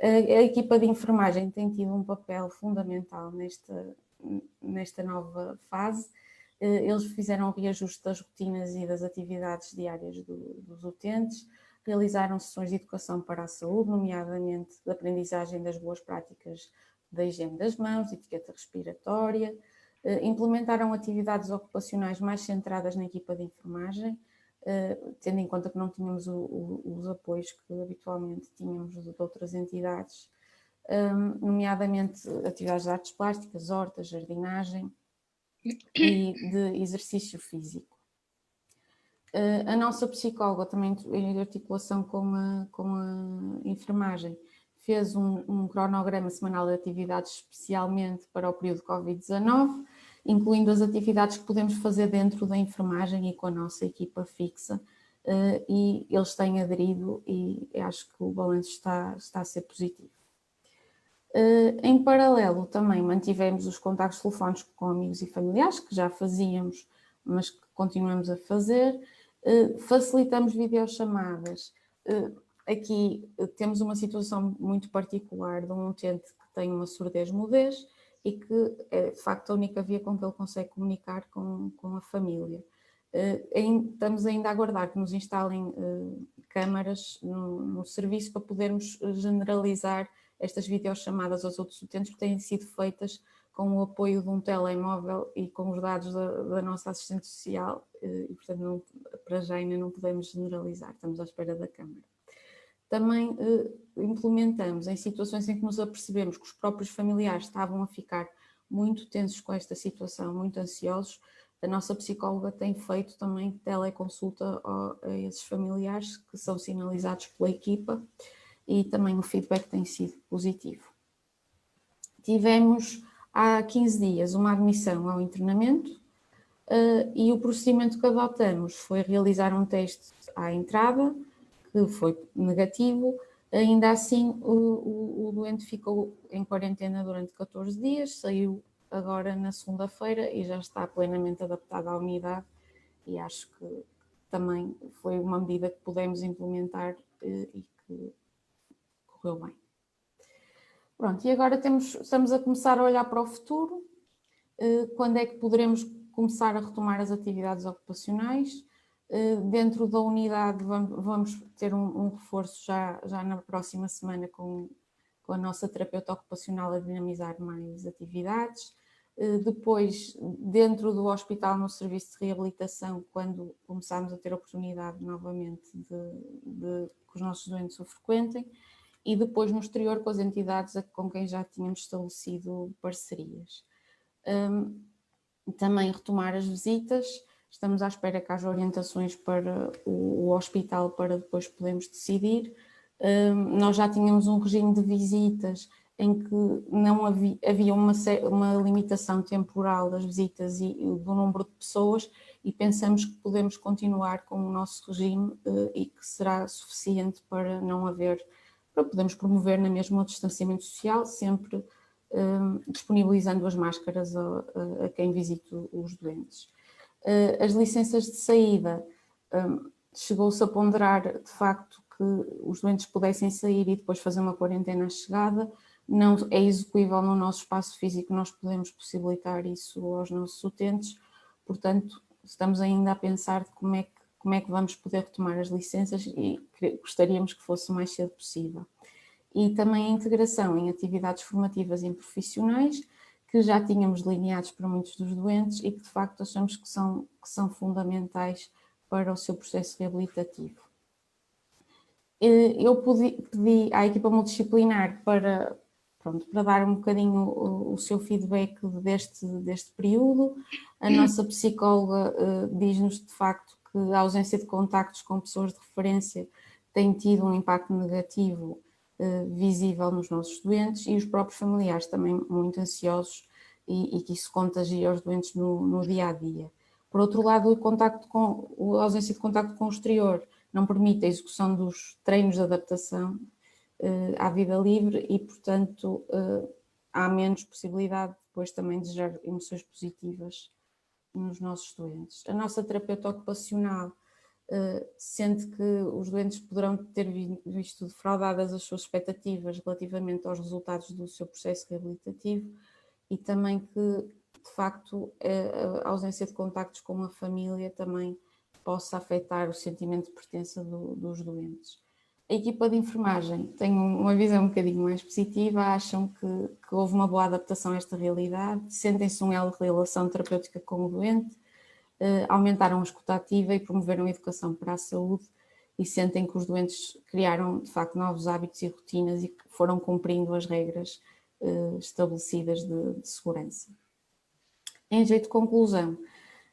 a equipa de enfermagem tem tido um papel fundamental nesta nova fase. Eles fizeram o reajuste das rotinas e das atividades diárias dos utentes, realizaram sessões de educação para a saúde, nomeadamente de aprendizagem das boas práticas da higiene das mãos, etiqueta respiratória, implementaram atividades ocupacionais mais centradas na equipa de enfermagem, tendo em conta que não tínhamos os apoios que habitualmente tínhamos de outras entidades, nomeadamente atividades de artes plásticas, hortas, jardinagem e de exercício físico. A nossa psicóloga, também em articulação com a enfermagem, fez um cronograma semanal de atividades especialmente para o período Covid-19, incluindo as atividades que podemos fazer dentro da enfermagem e com a nossa equipa fixa, e eles têm aderido e acho que o balanço está a ser positivo. Em paralelo, também mantivemos os contactos telefónicos com amigos e familiares, que já fazíamos, mas que continuamos a fazer. Facilitamos videochamadas. Aqui temos uma situação muito particular de um utente que tem uma surdez-mudez e que é de facto a única via com que ele consegue comunicar com a família. Estamos ainda a aguardar que nos instalem câmaras no serviço para podermos generalizar estas videochamadas aos outros utentes, que têm sido feitas com o apoio de um telemóvel e com os dados da nossa assistente social, e portanto para já ainda não podemos generalizar, estamos à espera da câmara. Também implementamos em situações em que nos apercebemos que os próprios familiares estavam a ficar muito tensos com esta situação, muito ansiosos. A nossa psicóloga tem feito também teleconsulta a esses familiares, que são sinalizados pela equipa, e também o feedback tem sido positivo. Tivemos há 15 dias uma admissão ao internamento e o procedimento que adotamos foi realizar um teste à entrada, que foi negativo. Ainda assim, o doente ficou em quarentena durante 14 dias, saiu agora na segunda-feira e já está plenamente adaptado à unidade, e acho que também foi uma medida que pudemos implementar e que correu bem. Pronto, e agora estamos a começar a olhar para o futuro. Quando é que poderemos começar a retomar as atividades ocupacionais? Dentro da unidade vamos ter um reforço já na próxima semana com a nossa terapeuta ocupacional a dinamizar mais atividades. Depois, dentro do hospital, no serviço de reabilitação, quando começarmos a ter a oportunidade novamente de que os nossos doentes o frequentem, e depois no exterior com as entidades com quem já tínhamos estabelecido parcerias. Também retomar as visitas, estamos à espera que haja orientações para o hospital para depois podermos decidir. Nós já tínhamos um regime de visitas em que não havia uma limitação temporal das visitas e do número de pessoas, e pensamos que podemos continuar com o nosso regime e que será suficiente para não haver, para podermos promover na mesma o distanciamento social, sempre disponibilizando as máscaras a quem visita os doentes. As licenças de saída, chegou-se a ponderar de facto que os doentes pudessem sair e depois fazer uma quarentena à chegada. Não é execuível no nosso espaço físico, nós podemos possibilitar isso aos nossos utentes, portanto estamos ainda a pensar de como é que vamos poder retomar as licenças e gostaríamos que fosse o mais cedo possível. E também a integração em atividades formativas e profissionais, que já tínhamos delineados para muitos dos doentes e que de facto achamos que são fundamentais para o seu processo reabilitativo. Eu pedi à equipa multidisciplinar para dar um bocadinho o seu feedback deste período. A nossa psicóloga diz-nos de facto que a ausência de contactos com pessoas de referência tem tido um impacto negativo visível nos nossos doentes, e os próprios familiares também muito ansiosos, e que isso contagia os doentes no dia a dia. Por outro lado, a ausência de contacto com o exterior não permite a execução dos treinos de adaptação à vida livre e, portanto, há menos possibilidade depois também de gerar emoções positivas nos nossos doentes. A nossa terapeuta ocupacional sente que os doentes poderão ter visto defraudadas as suas expectativas relativamente aos resultados do seu processo reabilitativo, e também que, de facto, a ausência de contactos com a família também possa afetar o sentimento de pertença dos doentes. A equipa de enfermagem tem uma visão um bocadinho mais positiva, acham que houve uma boa adaptação a esta realidade, sentem-se um elo de relação terapêutica com o doente, aumentaram a escuta ativa e promoveram a educação para a saúde, e sentem que os doentes criaram, de facto, novos hábitos e rotinas e que foram cumprindo as regras estabelecidas de segurança. Em jeito de conclusão,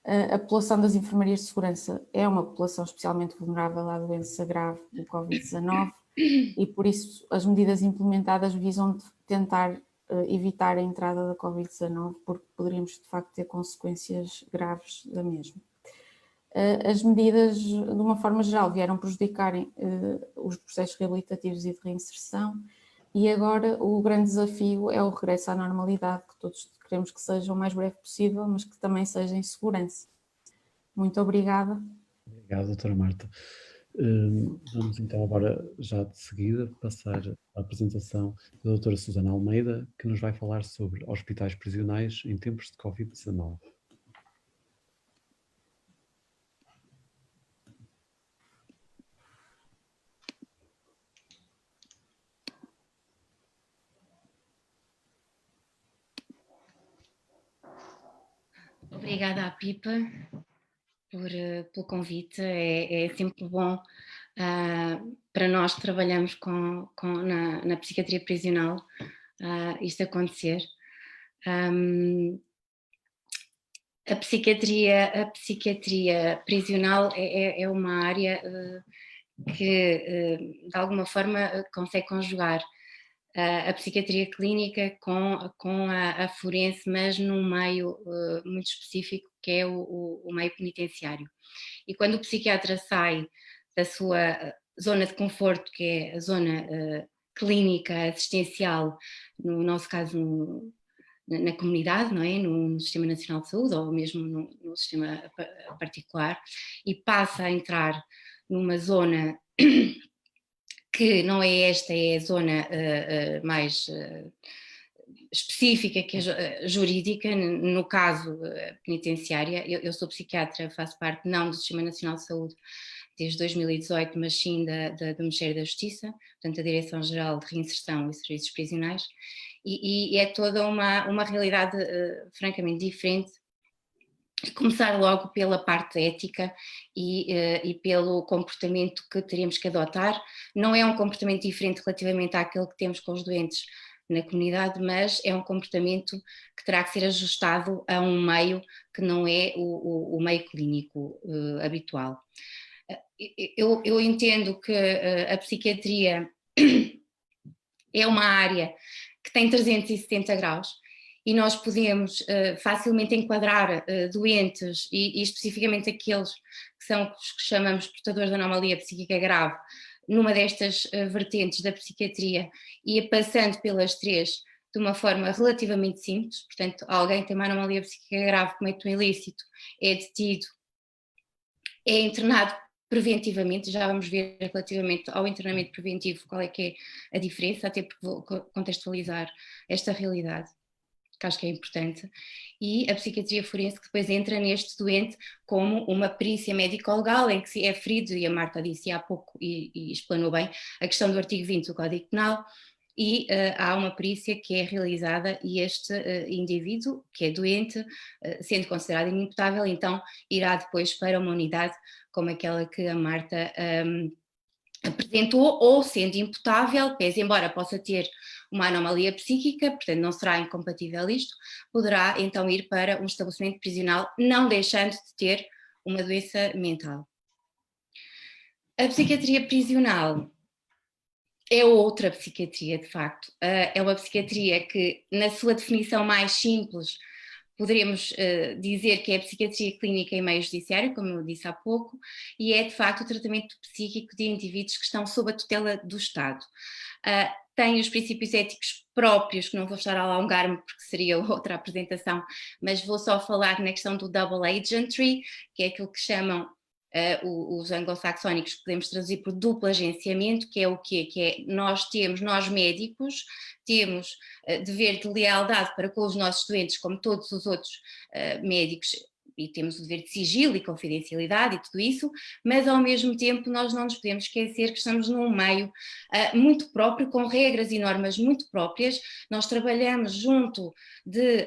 a população das enfermarias de segurança é uma população especialmente vulnerável à doença grave do Covid-19 e por isso as medidas implementadas visam tentar evitar a entrada da Covid-19, porque poderíamos de facto ter consequências graves da mesma. As medidas, de uma forma geral, vieram prejudicarem os processos reabilitativos e de reinserção, e agora o grande desafio é o regresso à normalidade, que todos queremos que seja o mais breve possível, mas que também seja em segurança. Muito obrigada. Obrigado, doutora Marta. Vamos então agora, já de seguida, passar à apresentação da doutora Susana Almeida, que nos vai falar sobre hospitais prisionais em tempos de Covid-19. Obrigada à Pipa pelo convite. É sempre bom para nós que trabalhamos na psiquiatria prisional isto acontecer. A psiquiatria prisional é uma área que de alguma forma consegue conjugar a psiquiatria clínica com a forense, mas num meio muito específico, que é o meio penitenciário. E quando o psiquiatra sai da sua zona de conforto, que é a zona clínica assistencial, no nosso caso na comunidade, não é? No Sistema Nacional de Saúde ou mesmo no sistema particular, e passa a entrar numa zona que não é esta, é a zona mais específica, que é jurídica, no caso penitenciária. Eu sou psiquiatra, faço parte não do Sistema Nacional de Saúde desde 2018, mas sim do Ministério da Justiça, portanto a Direção-Geral de Reinserção e Serviços Prisionais, e é toda uma realidade francamente diferente. Começar logo pela parte ética e pelo comportamento que teríamos que adotar. Não é um comportamento diferente relativamente àquele que temos com os doentes na comunidade, mas é um comportamento que terá que ser ajustado a um meio que não é o meio clínico habitual. Eu entendo que a psiquiatria é uma área que tem 370 graus e nós podemos facilmente enquadrar doentes e especificamente aqueles que são os que chamamos portadores de anomalia psíquica grave numa destas vertentes da psiquiatria e passando pelas três de uma forma relativamente simples. Portanto, alguém que tem uma anomalia psíquica grave, comete um ilícito, é detido, é internado preventivamente, já vamos ver relativamente ao internamento preventivo qual é que é a diferença, até porque vou contextualizar esta realidade, que acho que é importante, e a psiquiatria forense que depois entra neste doente como uma perícia médico-legal, em que se é ferido, e a Marta disse há pouco e explanou bem, a questão do artigo 20 do Código Penal, e há uma perícia que é realizada e este indivíduo, que é doente, sendo considerado inimputável, então irá depois para uma unidade como aquela que a Marta apresentou, ou sendo imputável, pese embora possa ter uma anomalia psíquica, portanto não será incompatível isto, poderá então ir para um estabelecimento prisional, não deixando de ter uma doença mental. A psiquiatria prisional é outra psiquiatria, de facto. É uma psiquiatria que, na sua definição mais simples, poderemos dizer que é a psiquiatria clínica em meio judiciário, como eu disse há pouco, e é, de facto, o tratamento psíquico de indivíduos que estão sob a tutela do Estado. Tem os princípios éticos próprios, que não vou estar a alongar-me porque seria outra apresentação, mas vou só falar na questão do double agentry, que é aquilo que chamam os anglo-saxónicos, que podemos traduzir por duplo agenciamento, que é o quê? Que é nós médicos, temos dever de lealdade para com os nossos doentes, como todos os outros médicos, e temos o dever de sigilo e confidencialidade e tudo isso, mas ao mesmo tempo nós não nos podemos esquecer que estamos num meio muito próprio, com regras e normas muito próprias. Nós trabalhamos junto de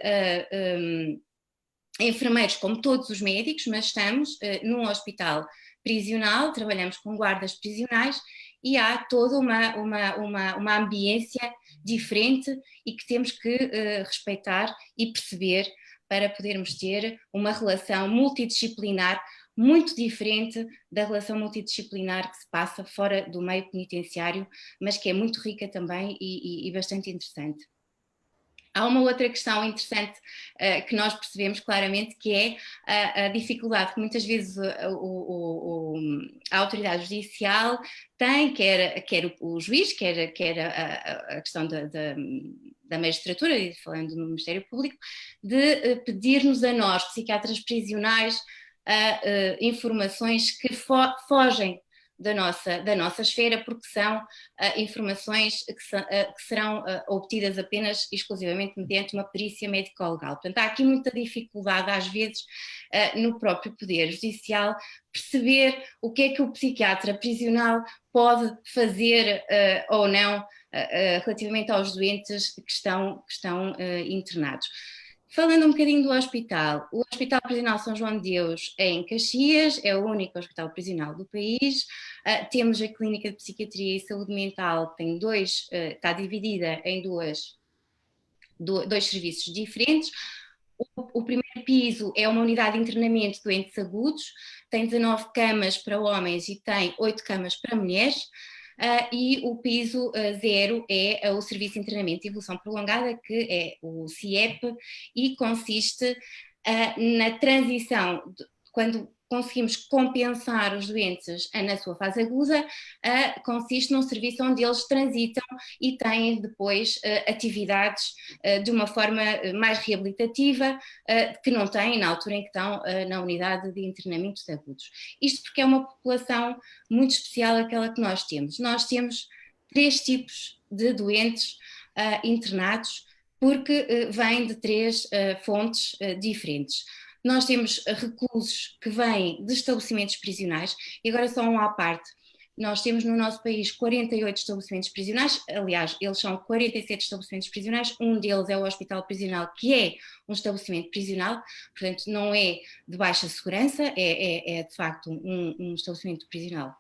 enfermeiros como todos os médicos, mas estamos num hospital prisional, trabalhamos com guardas prisionais e há toda uma ambiência diferente e que temos que respeitar e perceber para podermos ter uma relação multidisciplinar muito diferente da relação multidisciplinar que se passa fora do meio penitenciário, mas que é muito rica também e bastante interessante. Há uma outra questão interessante que nós percebemos claramente, que é a dificuldade que muitas vezes a autoridade judicial tem, quer o juiz, quer a questão da magistratura, falando no Ministério Público, de pedir-nos a nós, psiquiatras prisionais, informações que fogem da nossa esfera, porque são informações que serão obtidas apenas exclusivamente mediante uma perícia médico-legal. Portanto, há aqui muita dificuldade, às vezes, no próprio Poder Judicial, perceber o que é que o psiquiatra prisional pode fazer ou não relativamente aos doentes que estão internados. Falando um bocadinho do hospital, o Hospital Prisional São João de Deus é em Caxias, é o único hospital prisional do país. Temos a Clínica de Psiquiatria e Saúde Mental, tem está dividida em dois serviços diferentes. O primeiro piso é uma unidade de internamento de doentes agudos, tem 19 camas para homens e tem 8 camas para mulheres. E o piso 0 é o Serviço de Internamento e Evolução Prolongada, que é o CIEP, e consiste na transição, quando conseguimos compensar os doentes na sua fase aguda, consiste num serviço onde eles transitam e têm depois atividades de uma forma mais reabilitativa, que não têm na altura em que estão na unidade de internamento de agudos. Isto porque é uma população muito especial aquela que nós temos. Nós temos 3 tipos de doentes internados, porque vêm de 3 fontes diferentes. Nós temos reclusos que vêm de estabelecimentos prisionais, e agora só à parte, nós temos no nosso país 48 estabelecimentos prisionais, aliás, eles são 47 estabelecimentos prisionais, um deles é o Hospital Prisional, que é um estabelecimento prisional, portanto não é de baixa segurança, é de facto um estabelecimento prisional.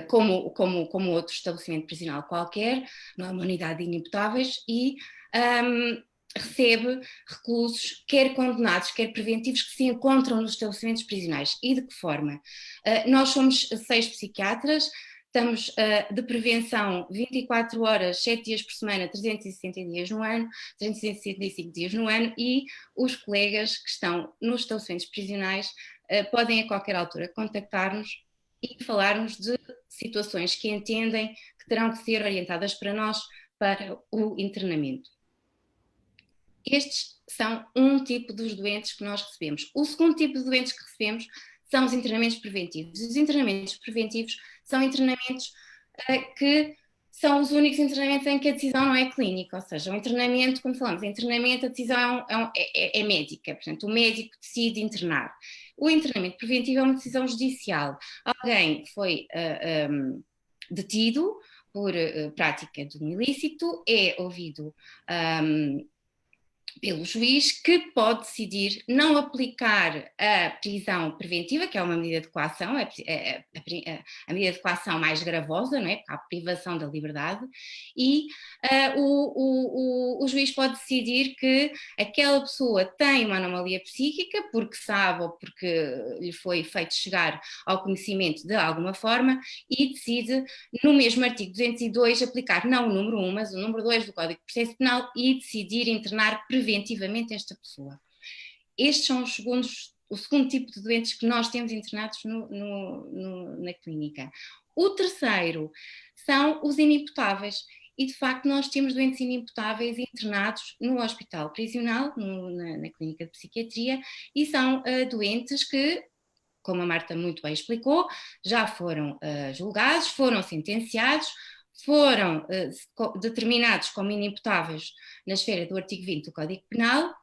Como outro estabelecimento prisional qualquer, não é uma unidade de inimputáveis, e recebe reclusos, quer condenados, quer preventivos, que se encontram nos estabelecimentos prisionais. E de que forma? Nós somos 6 psiquiatras, estamos de prevenção 24 horas, 7 dias por semana, 360 dias no ano, 365 dias no ano, e os colegas que estão nos estabelecimentos prisionais podem a qualquer altura contactar-nos e falar-nos de situações que entendem que terão que ser orientadas para nós para o internamento. Estes são um tipo dos doentes que nós recebemos. O segundo tipo de doentes que recebemos são os internamentos preventivos. Os internamentos preventivos são internamentos que são os únicos internamentos em que a decisão não é clínica, ou seja, o internamento, quando falamos em internamento, a decisão é médica, portanto, o médico decide internar. O internamento preventivo é uma decisão judicial. Alguém foi detido por prática de um ilícito, é ouvido pelo juiz, que pode decidir não aplicar a prisão preventiva, que é uma medida de coação, a medida de coação mais gravosa, não é? A privação da liberdade, e o juiz pode decidir que aquela pessoa tem uma anomalia psíquica, porque sabe ou porque lhe foi feito chegar ao conhecimento de alguma forma, e decide, no mesmo artigo 202, aplicar não o número 1, mas o número 2 do Código de Processo Penal e decidir internar preventivamente esta pessoa. Estes são o segundo tipo de doentes que nós temos internados na clínica. O terceiro são os inimputáveis. E, de facto, nós temos doentes inimputáveis internados no hospital prisional, na clínica de psiquiatria, e são doentes que, como a Marta muito bem explicou, já foram julgados, foram sentenciados, foram determinados como inimputáveis na esfera do artigo 20 do Código Penal,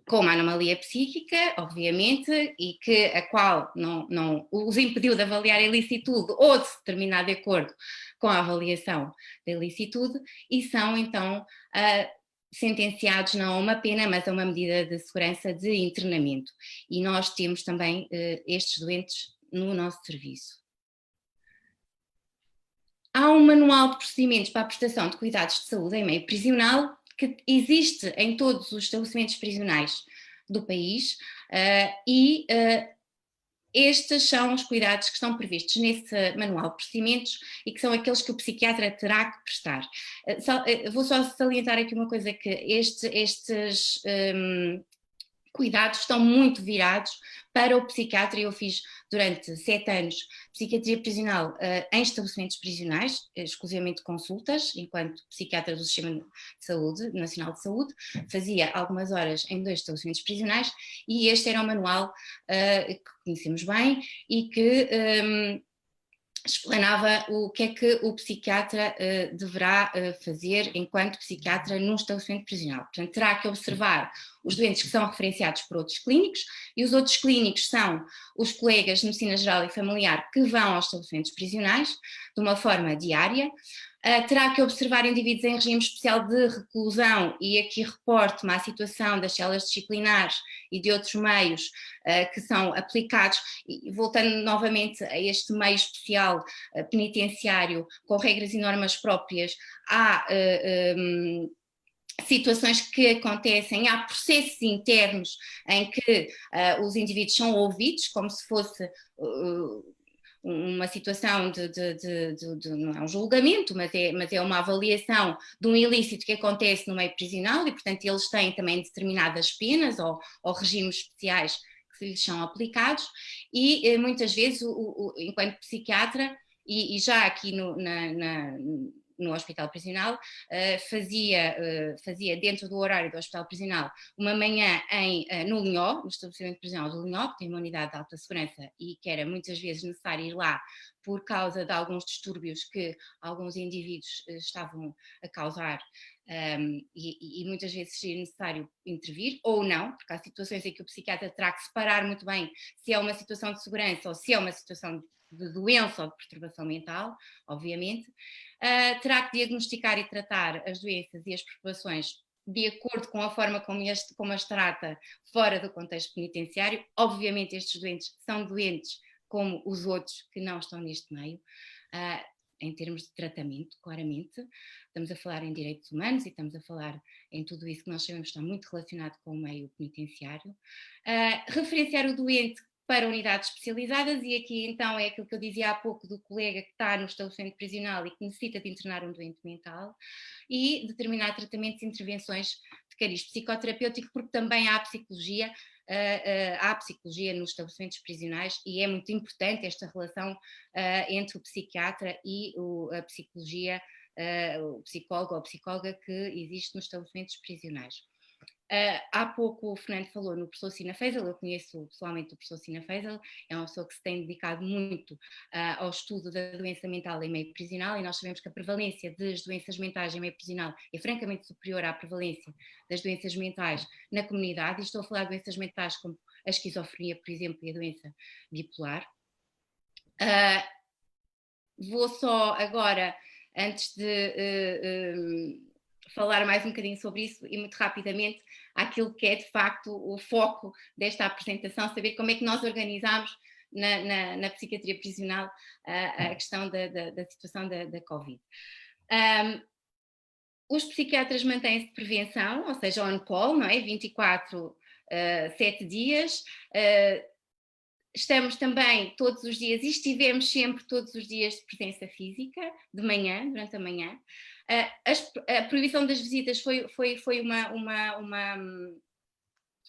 com uma anomalia psíquica, obviamente, e a qual não os impediu de avaliar a ilicitude ou de se determinar de acordo com a avaliação da ilicitude, e são então sentenciados não a uma pena, mas a uma medida de segurança de internamento. E nós temos também estes doentes no nosso serviço. Há um manual de procedimentos para a prestação de cuidados de saúde em meio prisional, que existe em todos os estabelecimentos prisionais do país, e estes são os cuidados que estão previstos nesse manual de procedimentos e que são aqueles que o psiquiatra terá que prestar. Vou só salientar aqui uma coisa, que estes cuidados estão muito virados para o psiquiatra. Eu fiz durante 7 anos psiquiatria prisional em estabelecimentos prisionais, exclusivamente consultas, enquanto psiquiatra do Sistema de Saúde, Nacional de Saúde, fazia algumas horas em 2 estabelecimentos prisionais, e este era um manual que conhecemos bem e que explanava o que é que o psiquiatra deverá fazer enquanto psiquiatra num estabelecimento prisional. Portanto, terá que observar os doentes que são referenciados por outros clínicos, e os outros clínicos são os colegas de medicina geral e familiar que vão aos estabelecimentos prisionais de uma forma diária. Terá que observar indivíduos em regime especial de reclusão, e aqui reporto-me à situação das celas disciplinares e de outros meios que são aplicados, e voltando novamente a este meio especial penitenciário, com regras e normas próprias, há situações que acontecem, há processos internos em que os indivíduos são ouvidos, como se fosse uma situação não é um julgamento, mas é uma avaliação de um ilícito que acontece no meio prisional, e portanto eles têm também determinadas penas ou regimes especiais que lhes são aplicados, e muitas vezes enquanto psiquiatra, e já aqui no hospital prisional, fazia dentro do horário do hospital prisional uma manhã no Linhó, no estabelecimento prisional do Linhó, que tem uma unidade de alta segurança e que era muitas vezes necessário ir lá por causa de alguns distúrbios que alguns indivíduos estavam a causar, e muitas vezes seria necessário intervir, ou não, porque há situações em que o psiquiatra terá que separar muito bem se é uma situação de segurança ou se é uma situação de doença ou de perturbação mental, obviamente. Terá que diagnosticar e tratar as doenças e as perturbações de acordo com a forma como as trata fora do contexto penitenciário. Obviamente estes doentes são doentes como os outros que não estão neste meio, em termos de tratamento, claramente. Estamos a falar em direitos humanos e estamos a falar em tudo isso que nós sabemos que está muito relacionado com o meio penitenciário. Referenciar o doente para unidades especializadas, e aqui então é aquilo que eu dizia há pouco do colega que está no estabelecimento prisional e que necessita de internar um doente mental, e determinar tratamentos e intervenções de cariz psicoterapêutico, porque também há psicologia nos estabelecimentos prisionais, e é muito importante esta relação entre o psiquiatra e a psicologia, o psicólogo ou psicóloga que existe nos estabelecimentos prisionais. Há pouco o Fernando falou no professor Sina Feisal, eu conheço pessoalmente o professor Sina Feisal, é uma pessoa que se tem dedicado muito ao estudo da doença mental em meio prisional, e nós sabemos que a prevalência das doenças mentais em meio prisional é francamente superior à prevalência das doenças mentais na comunidade, e estou a falar de doenças mentais como a esquizofrenia, por exemplo, e a doença bipolar. Vou só agora, antes de falar mais um bocadinho sobre isso, e muito rapidamente, aquilo que é de facto o foco desta apresentação, saber como é que nós organizamos na psiquiatria prisional a questão da situação da Covid. Os psiquiatras mantêm-se de prevenção, ou seja, on-call, não é? 7 dias. Estamos também todos os dias, e estivemos sempre todos os dias de presença física, de manhã, durante a manhã. A proibição das visitas foi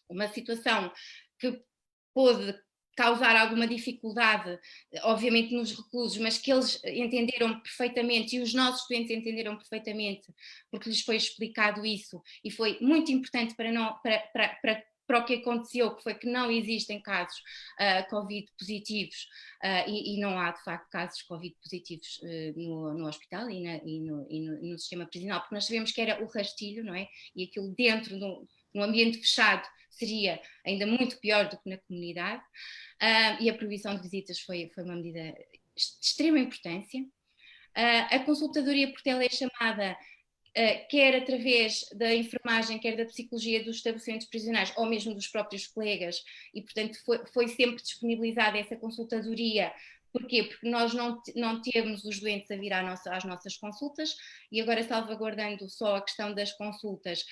uma situação que pôde causar alguma dificuldade, obviamente, nos reclusos, mas que eles entenderam perfeitamente, e os nossos doentes entenderam perfeitamente, porque lhes foi explicado isso, e foi muito importante para o que aconteceu, que foi que não existem casos Covid positivos, e não há de facto casos Covid positivos no hospital e no sistema prisional, porque nós sabemos que era o rastilho, não é? E aquilo dentro num ambiente fechado seria ainda muito pior do que na comunidade, e a proibição de visitas foi uma medida de extrema importância. A consultadoria por telechamada, quer através da enfermagem, quer da psicologia dos estabelecimentos prisionais, ou mesmo dos próprios colegas, e portanto foi sempre disponibilizada essa consultadoria. Porquê? Porque nós não temos os doentes a vir às nossas consultas, e agora, salvaguardando só a questão das consultas,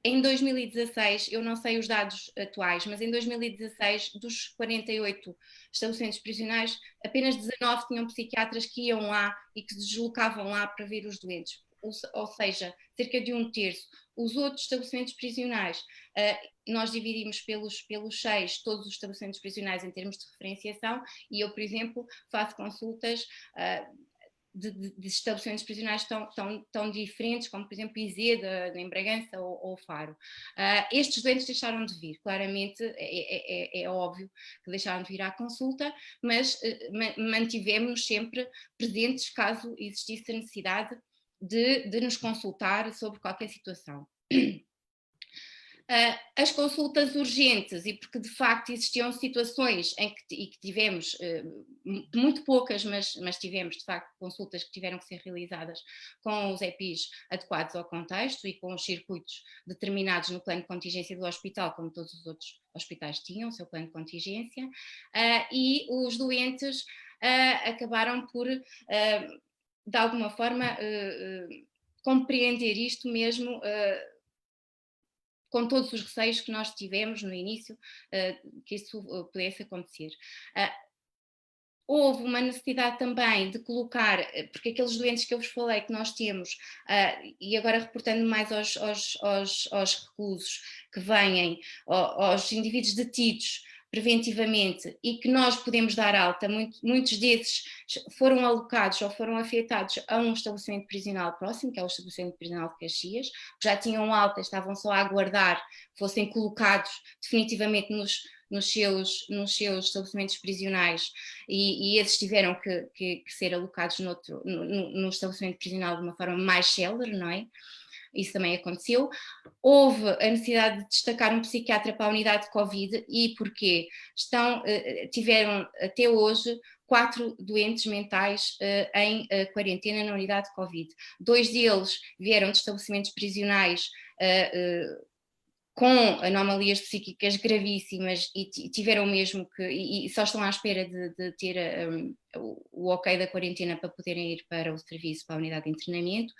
em 2016, eu não sei os dados atuais, mas em 2016, dos 48 estabelecimentos prisionais, apenas 19 tinham psiquiatras que iam lá e que se deslocavam lá para ver os doentes, ou seja, cerca de 1/3. Os outros estabelecimentos prisionais, nós dividimos pelos 6 todos os estabelecimentos prisionais em termos de referenciação, e eu, por exemplo, faço consultas de estabelecimentos prisionais tão diferentes, como por exemplo Izeda, em Bragança, ou Faro. Estes doentes deixaram de vir, claramente é óbvio que deixaram de vir à consulta, mas mantivemos-nos sempre presentes caso existisse a necessidade de nos consultar sobre qualquer situação. As consultas urgentes, e porque de facto existiam situações em que tivemos, muito poucas, mas tivemos de facto consultas que tiveram que ser realizadas com os EPIs adequados ao contexto e com os circuitos determinados no plano de contingência do hospital, como todos os outros hospitais tinham o seu plano de contingência, e os doentes acabaram por, de alguma forma, compreender isto mesmo, com todos os receios que nós tivemos no início, que isso pudesse acontecer. Houve uma necessidade também de colocar, porque aqueles doentes que eu vos falei que nós temos, e agora reportando mais aos reclusos que vêm, aos indivíduos detidos preventivamente e que nós podemos dar alta, muitos desses foram alocados ou foram afetados a um estabelecimento prisional próximo, que é o estabelecimento prisional de Caxias, já tinham alta, estavam só a aguardar que fossem colocados definitivamente nos seus estabelecimentos prisionais, e esses tiveram que ser alocados no estabelecimento prisional de uma forma mais célere, não é? Isso também aconteceu. Houve a necessidade de destacar um psiquiatra para a unidade de Covid, e porquê? Tiveram até hoje 4 doentes mentais em quarentena na unidade de Covid. 2 deles vieram de estabelecimentos prisionais com anomalias psíquicas gravíssimas e tiveram mesmo que, e só estão à espera de ter o ok da quarentena para poderem ir para o serviço, para a unidade de internamento,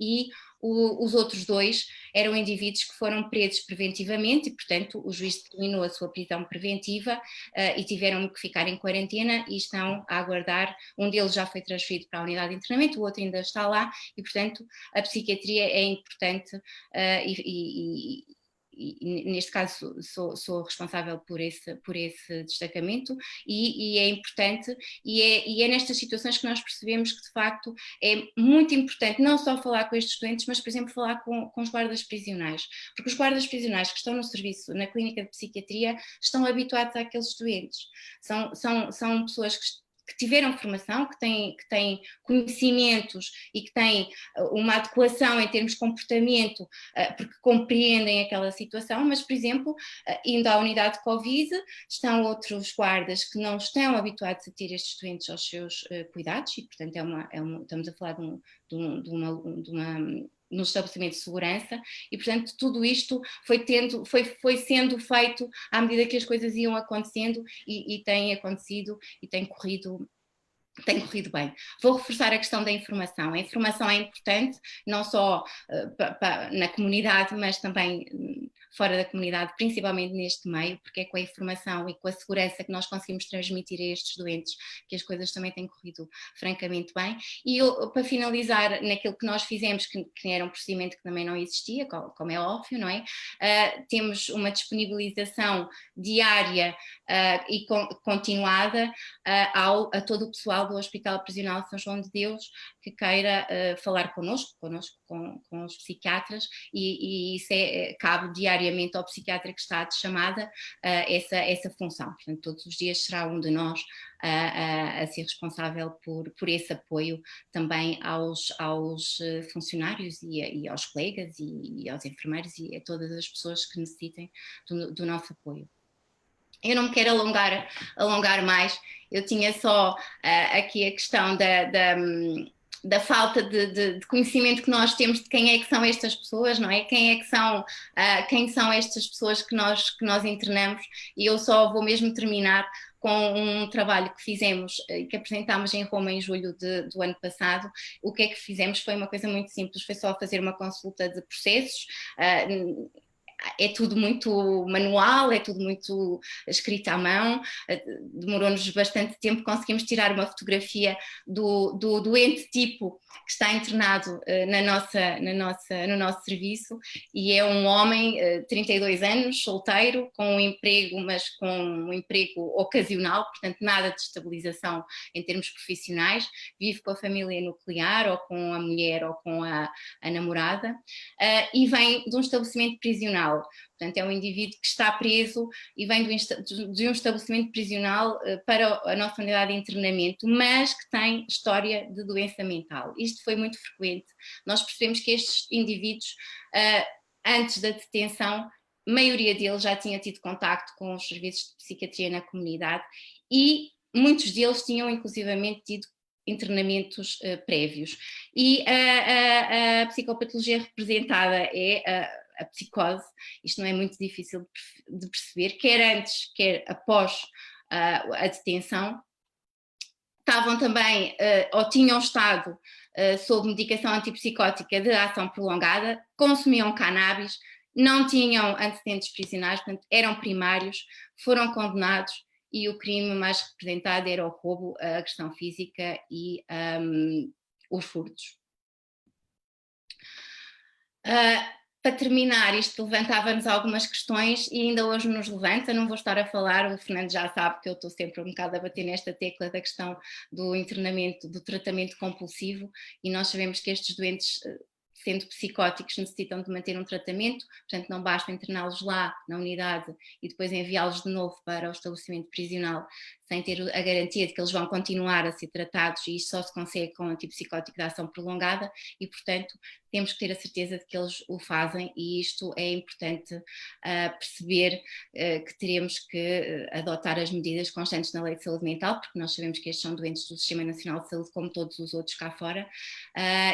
e os outros 2 eram indivíduos que foram presos preventivamente e, portanto, o juiz determinou a sua prisão preventiva e tiveram que ficar em quarentena e estão a aguardar. Um deles já foi transferido para a unidade de internamento, o outro ainda está lá e, portanto, a psiquiatria é importante e neste caso sou responsável por esse destacamento e é importante e é nestas situações que nós percebemos que de facto é muito importante não só falar com estes doentes, mas por exemplo falar com os guardas prisionais, porque os guardas prisionais que estão no serviço, na clínica de psiquiatria, estão habituados àqueles doentes, são pessoas que tiveram formação, que têm conhecimentos e que têm uma adequação em termos de comportamento, porque compreendem aquela situação, mas, por exemplo, indo à unidade de Covid, estão outros guardas que não estão habituados a ter estes doentes aos seus cuidados e, portanto, estamos a falar de no estabelecimento de segurança e, portanto, tudo isto foi sendo feito à medida que as coisas iam acontecendo e tem acontecido e tem corrido bem. Vou reforçar a questão da informação. A informação é importante, não só na comunidade, mas também fora da comunidade, principalmente neste meio, porque é com a informação e com a segurança que nós conseguimos transmitir a estes doentes que as coisas também têm corrido francamente bem. E para finalizar, naquilo que nós fizemos, que era um procedimento que também não existia, como é óbvio, não é? Temos uma disponibilização diária e continuada a todo o pessoal do Hospital Prisional de São João de Deus que queira falar connosco com os psiquiatras e isso cabe diariamente ao psiquiatra que está de chamada essa função. Portanto, todos os dias será um de nós a ser responsável por esse apoio também aos funcionários e aos colegas e aos enfermeiros e a todas as pessoas que necessitem do nosso apoio. Eu não me quero alongar mais, eu tinha só aqui a questão da falta de conhecimento que nós temos de quem é que são estas pessoas, não é? Quem são estas pessoas que nós internamos, e eu só vou mesmo terminar com um trabalho que fizemos, que apresentámos em Roma em julho do ano passado. O que é que fizemos foi uma coisa muito simples, foi só fazer uma consulta de processos. É tudo muito manual, é tudo muito escrito à mão, demorou-nos bastante tempo, conseguimos tirar uma fotografia do doente tipo que está internado no nosso serviço e é um homem, 32 anos, solteiro, com um emprego, mas com um emprego ocasional, portanto nada de estabilização em termos profissionais, vive com a família nuclear ou com a mulher ou com a namorada e vem de um estabelecimento prisional. Portanto, é um indivíduo que está preso e vem de um estabelecimento prisional para a nossa unidade de internamento, mas que tem história de doença mental. Isto foi muito frequente. Nós percebemos que estes indivíduos, antes da detenção, a maioria deles já tinha tido contacto com os serviços de psiquiatria na comunidade e muitos deles tinham inclusivamente tido internamentos prévios. E a psicopatologia representada é a psicose. Isto não é muito difícil de perceber, quer antes, quer após a detenção. Estavam também, ou tinham estado sob medicação antipsicótica de ação prolongada, consumiam cannabis, não tinham antecedentes prisionais, portanto eram primários, foram condenados e o crime mais representado era o roubo, a agressão física e os furtos. Para terminar, isto levantava-nos algumas questões e ainda hoje nos levanta, não vou estar a falar, o Fernando já sabe que eu estou sempre um bocado a bater nesta tecla da questão do internamento, do tratamento compulsivo, e nós sabemos que estes doentes, sendo psicóticos, necessitam de manter um tratamento, portanto não basta interná-los lá na unidade e depois enviá-los de novo para o estabelecimento prisional sem ter a garantia de que eles vão continuar a ser tratados, e isto só se consegue com antipsicótico de ação prolongada, e portanto temos que ter a certeza de que eles o fazem, e isto é importante perceber que teremos que adotar as medidas constantes na Lei de Saúde Mental, porque nós sabemos que estes são doentes do Sistema Nacional de Saúde como todos os outros cá fora,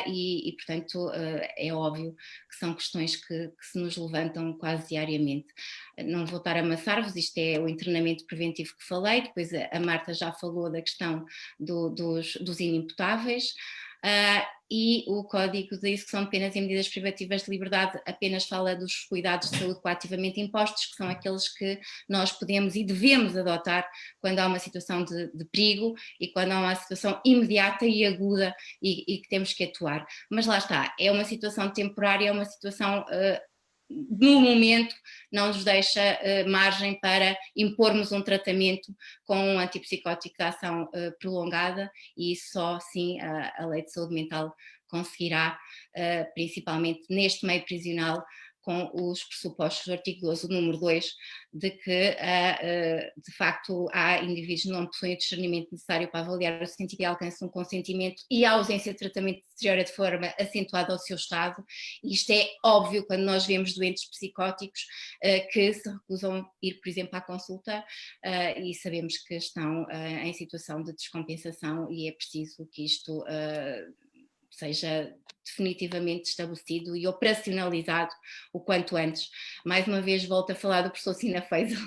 e portanto é óbvio que são questões que se nos levantam quase diariamente. Não vou estar a amassar-vos, isto é o internamento preventivo que falei, depois a Marta já falou da questão dos inimputáveis, e o Código de Execução de Penas e Medidas Privativas de Liberdade apenas fala dos cuidados de saúde coativamente impostos, que são aqueles que nós podemos e devemos adotar quando há uma situação de perigo e quando há uma situação imediata e aguda e que temos que atuar. Mas lá está, é uma situação temporária, é uma situação no momento não nos deixa margem para impormos um tratamento com um antipsicótico de ação prolongada, e só assim a Lei de Saúde Mental conseguirá, principalmente neste meio prisional, com os pressupostos do artigo 12, o número 2, de que de facto há indivíduos que não possuem o discernimento necessário para avaliar o sentido e alcance de um consentimento, e a ausência de tratamento deteriora de forma acentuada ao seu estado. E isto é óbvio quando nós vemos doentes psicóticos que se recusam a ir, por exemplo, à consulta, e sabemos que estão em situação de descompensação, e é preciso que isto seja definitivamente estabelecido e operacionalizado o quanto antes. Mais uma vez volto a falar do professor Sina Feisal,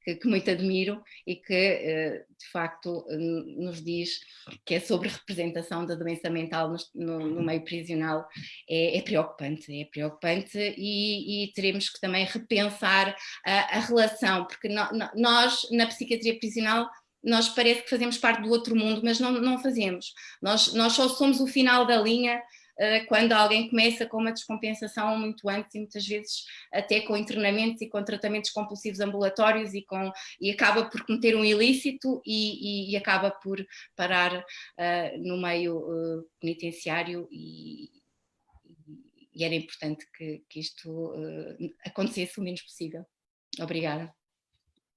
que muito admiro e que de facto nos diz que é sobre representação da doença mental no meio prisional. É preocupante, e teremos que também repensar a relação, porque nós na psiquiatria prisional nós parece que fazemos parte do outro mundo, mas não fazemos. Nós só somos o final da linha quando alguém começa com uma descompensação muito antes, e muitas vezes até com internamentos e com tratamentos compulsivos ambulatórios, e acaba por cometer um ilícito e acaba por parar no meio penitenciário, e era importante que isto acontecesse o menos possível. Obrigada.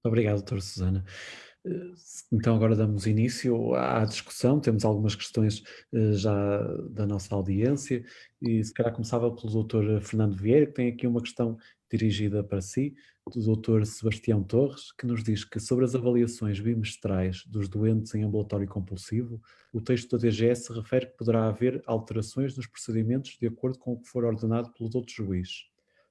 Obrigado, doutora Susana. Então agora damos início à discussão, temos algumas questões já da nossa audiência, e se calhar começava pelo Dr. Fernando Vieira, que tem aqui uma questão dirigida para si, do Dr. Sebastião Torres, que nos diz que sobre as avaliações bimestrais dos doentes em ambulatório compulsivo, o texto da DGS refere que poderá haver alterações nos procedimentos de acordo com o que for ordenado pelo doutor juiz.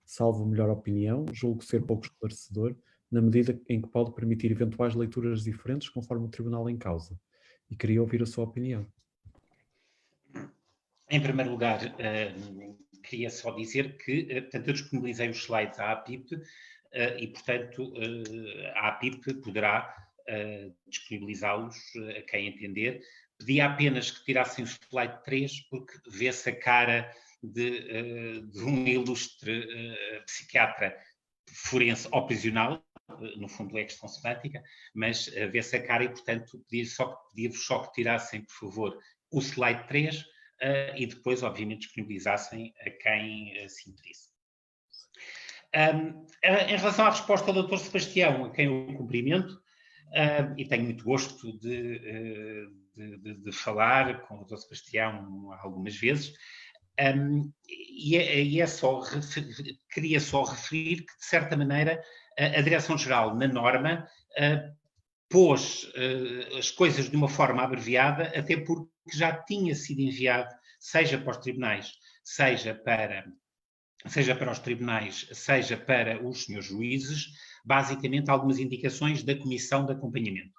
Salvo melhor opinião, julgo ser pouco esclarecedor, na medida em que pode permitir eventuais leituras diferentes conforme o tribunal em causa. E queria ouvir a sua opinião. Em primeiro lugar, queria só dizer que, portanto, eu disponibilizei os slides à APIP e, portanto, a APIP poderá disponibilizá-los a quem entender. Pedi apenas que tirassem o slide 3, porque vê-se a cara de um ilustre psiquiatra forense operacional, no fundo é questão semântica, mas vê-se a cara, e, portanto, pedia-vos só que tirassem, por favor, o slide 3 e depois, obviamente, disponibilizassem a quem se interesse. Em relação à resposta do Dr. Sebastião, a quem eu cumprimento, e tenho muito gosto de falar com o Dr. Sebastião algumas vezes, queria só referir que, de certa maneira, a Direção-Geral, na norma, pôs as coisas de uma forma abreviada, até porque já tinha sido enviado, seja para os tribunais, seja para os tribunais, seja para os senhores juízes, basicamente algumas indicações da Comissão de Acompanhamento.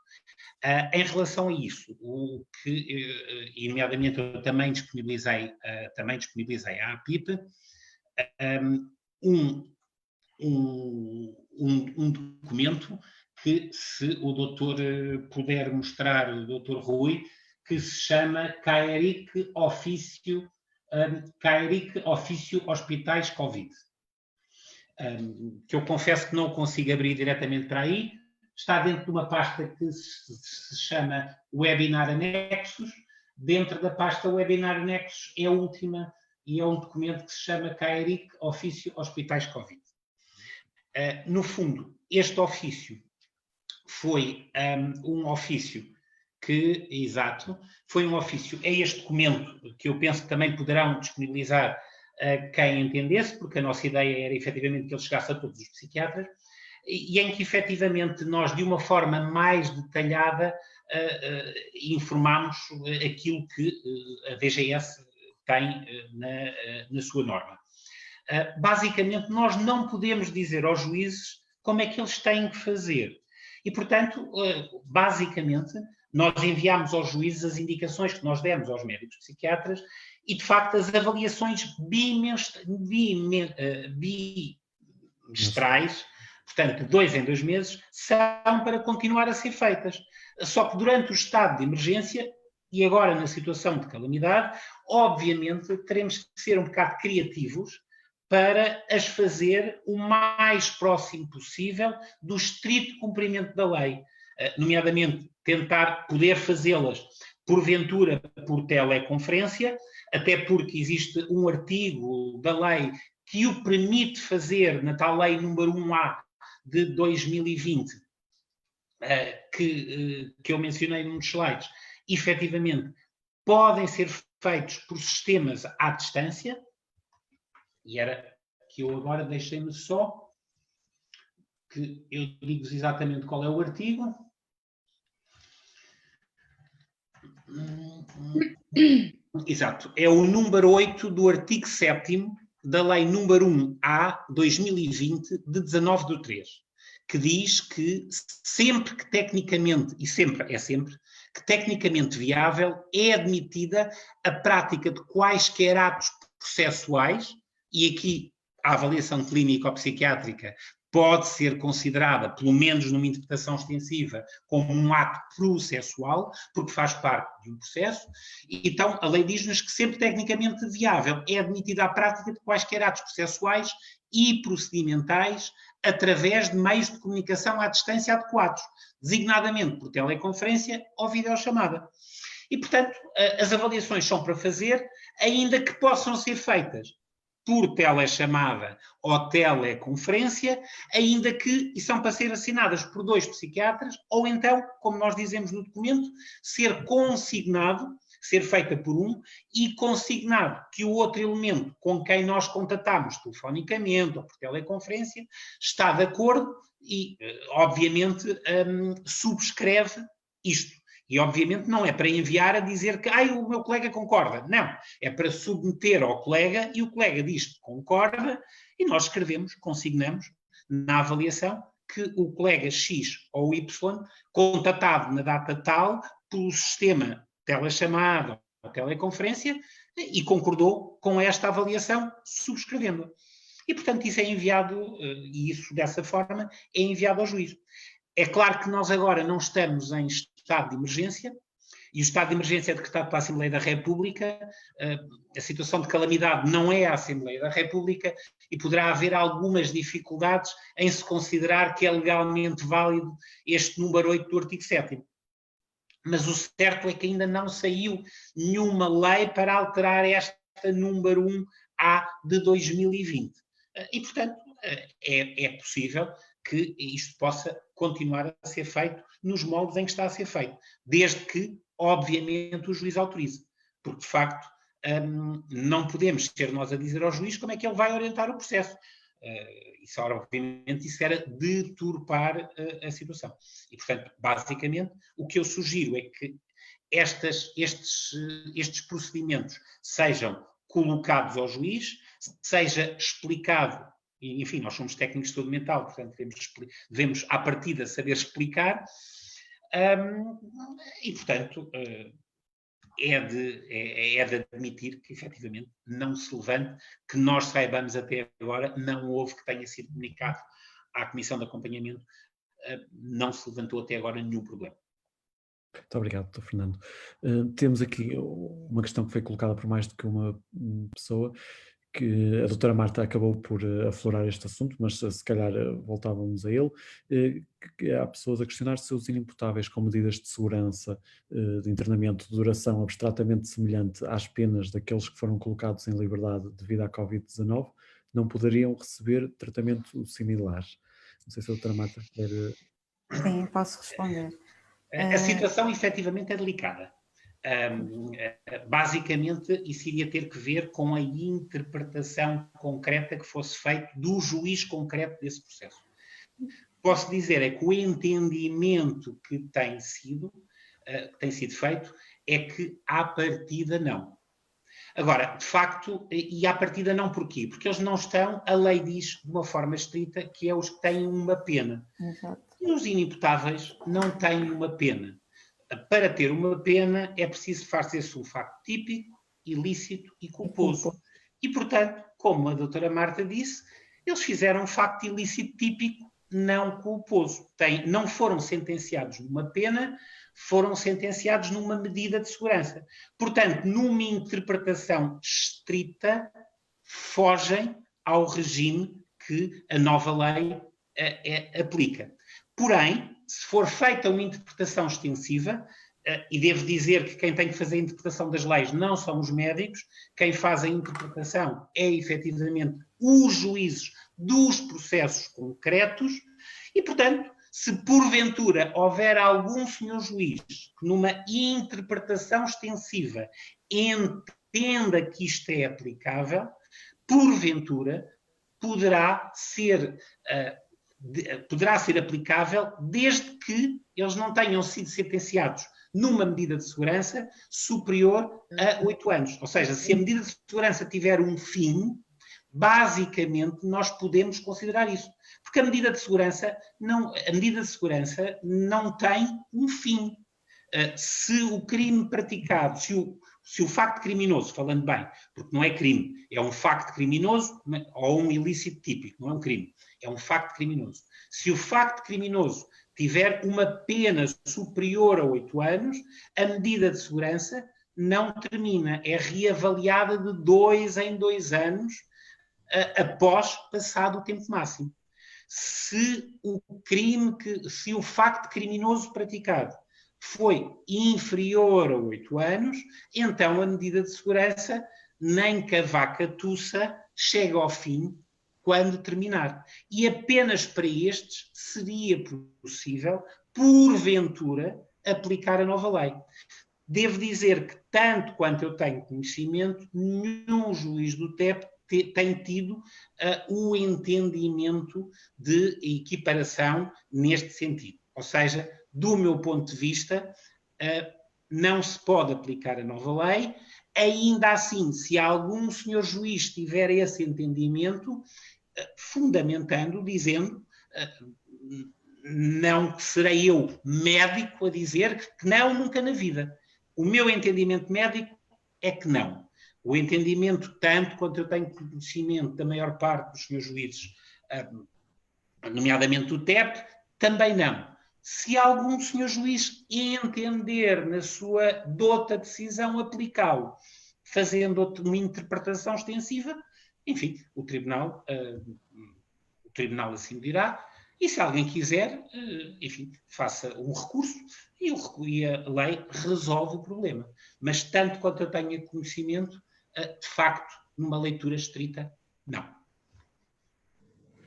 Em relação a isso, o que, e nomeadamente, eu também disponibilizei à APIP um documento que, se o doutor puder mostrar, o doutor Rui, que se chama CAERIC Ofício Hospitais Covid, que eu confesso que não consigo abrir diretamente para aí. Está dentro de uma pasta que se chama Webinar Anexos. Dentro da pasta Webinar Anexos é a última, e é um documento que se chama CAERIC Ofício Hospitais Covid. No fundo, este ofício foi um ofício foi um ofício, é este documento que eu penso que também poderão disponibilizar a quem entendesse, porque a nossa ideia era efetivamente que ele chegasse a todos os psiquiatras, e em que efetivamente nós, de uma forma mais detalhada, informámos aquilo que a DGS tem na sua norma. Basicamente, nós não podemos dizer aos juízes como é que eles têm que fazer. E, portanto, basicamente, nós enviámos aos juízes as indicações que nós demos aos médicos psiquiatras e, de facto, as avaliações bimestrais, portanto, de 2 em 2 meses, são para continuar a ser feitas. Só que durante o estado de emergência e agora na situação de calamidade, obviamente teremos que ser um bocado criativos para as fazer o mais próximo possível do estrito cumprimento da lei, nomeadamente tentar poder fazê-las porventura por teleconferência, até porque existe um artigo da lei que o permite fazer na tal lei número 1A de 2020, que eu mencionei num dos slides, efetivamente podem ser feitos por sistemas à distância, e era que eu agora deixei-me só, que eu digo-vos exatamente qual é o artigo. Exato, é o número 8 do artigo 7º da lei número 1A 2020 de 19/3, que diz que sempre que tecnicamente, e sempre é sempre, que tecnicamente viável, é admitida a prática de quaisquer atos processuais, e aqui a avaliação clínico-psiquiátrica pode ser considerada, pelo menos numa interpretação extensiva, como um ato processual, porque faz parte de um processo, e então a lei diz-nos que sempre tecnicamente viável é admitida a prática de quaisquer atos processuais e procedimentais através de meios de comunicação à distância adequados, designadamente por teleconferência ou videochamada. E, portanto, as avaliações são para fazer, ainda que possam ser feitas por telechamada ou teleconferência, ainda que, e são para ser assinadas por 2 psiquiatras, ou então, como nós dizemos no documento, ser consignado, ser feita por um, e consignado que o outro elemento com quem nós contatamos telefonicamente ou por teleconferência está de acordo e, obviamente, subscreve isto. E, obviamente, não é para enviar a dizer que o meu colega concorda. Não. É para submeter ao colega e o colega diz que concorda e nós escrevemos, consignamos na avaliação que o colega X ou Y, contatado na data tal pelo sistema telechamada ou teleconferência e concordou com esta avaliação, subscrevendo-a. E, portanto, isso é enviado, e isso dessa forma é enviado ao juiz. É claro que nós agora não estamos em estado de emergência, e o estado de emergência é decretado pela Assembleia da República, a situação de calamidade não é a Assembleia da República e poderá haver algumas dificuldades em se considerar que é legalmente válido este número 8 do artigo 7º. Mas o certo é que ainda não saiu nenhuma lei para alterar esta número 1A de 2020. E, portanto, é possível que isto possa continuar a ser feito nos moldes em que está a ser feito, desde que, obviamente, o juiz autorize. Porque, de facto, não podemos ser nós a dizer ao juiz como é que ele vai orientar o processo. Isso, obviamente, isso era deturpar a situação. E, portanto, basicamente, o que eu sugiro é que estes procedimentos sejam colocados ao juiz, seja explicado. E, enfim, nós somos técnicos de saúde mental, portanto devemos à partida saber explicar, e portanto é de admitir que efetivamente não se levante, que nós saibamos até agora, não houve que tenha sido comunicado à Comissão de Acompanhamento, não se levantou até agora nenhum problema. Muito obrigado, Dr. Fernando. Temos aqui uma questão que foi colocada por mais do que uma pessoa, que a doutora Marta acabou por aflorar este assunto, mas se calhar voltávamos a ele, que há pessoas a questionar se os inimputáveis com medidas de segurança de internamento de duração abstratamente semelhante às penas daqueles que foram colocados em liberdade devido à Covid-19 não poderiam receber tratamento similar. Não sei se a doutora Marta quer Sim, posso responder. A situação efetivamente é delicada. Basicamente, isso iria ter que ver com a interpretação concreta que fosse feita do juiz concreto desse processo. Posso dizer é que o entendimento que tem sido feito é que à partida não. Agora, de facto, e à partida não porquê? Porque eles não estão, a lei diz de uma forma estrita que é os que têm uma pena. Exato. E os inimputáveis não têm uma pena. Para ter uma pena é preciso fazer-se um facto típico, ilícito e culposo. E, portanto, como a doutora Marta disse, eles fizeram um facto ilícito típico não culposo. Não foram sentenciados numa pena, foram sentenciados numa medida de segurança. Portanto, numa interpretação estrita, fogem ao regime que a nova lei aplica. Porém, se for feita uma interpretação extensiva, e devo dizer que quem tem que fazer a interpretação das leis não são os médicos, quem faz a interpretação é efetivamente os juízes dos processos concretos, e, portanto, se porventura houver algum senhor juiz que numa interpretação extensiva entenda que isto é aplicável, porventura poderá ser aplicável desde que eles não tenham sido sentenciados numa medida de segurança superior a 8 anos. Ou seja, se a medida de segurança tiver um fim, basicamente nós podemos considerar isso. Porque a medida de segurança não tem um fim. Se o crime praticado, se o facto criminoso, falando bem, porque não é crime, é um facto criminoso ou um ilícito típico, não é um crime, é um facto criminoso. Se o facto criminoso tiver uma pena superior a 8 anos, a medida de segurança não termina, é reavaliada de 2 em 2 anos após passado o tempo máximo. Se o facto criminoso praticado foi inferior a 8 anos, então a medida de segurança, nem que a vaca tussa, chega ao fim quando terminar. E apenas para estes seria possível, porventura, aplicar a nova lei. Devo dizer que, tanto quanto eu tenho conhecimento, nenhum juiz do TEP tem tido o entendimento de equiparação neste sentido. Ou seja, do meu ponto de vista, não se pode aplicar a nova lei. Ainda assim, se algum senhor juiz tiver esse entendimento, fundamentando, dizendo, não serei eu médico a dizer que não, nunca na vida. O meu entendimento médico é que não. O entendimento, tanto quanto eu tenho conhecimento da maior parte dos senhores juízes, nomeadamente do TEP, também não. Se algum senhor juiz entender na sua dota decisão aplicá-lo, fazendo uma interpretação extensiva, enfim, o tribunal assim dirá, e se alguém quiser, enfim, faça um recurso e a lei resolve o problema. Mas tanto quanto eu tenho conhecimento, de facto, numa leitura estrita, não.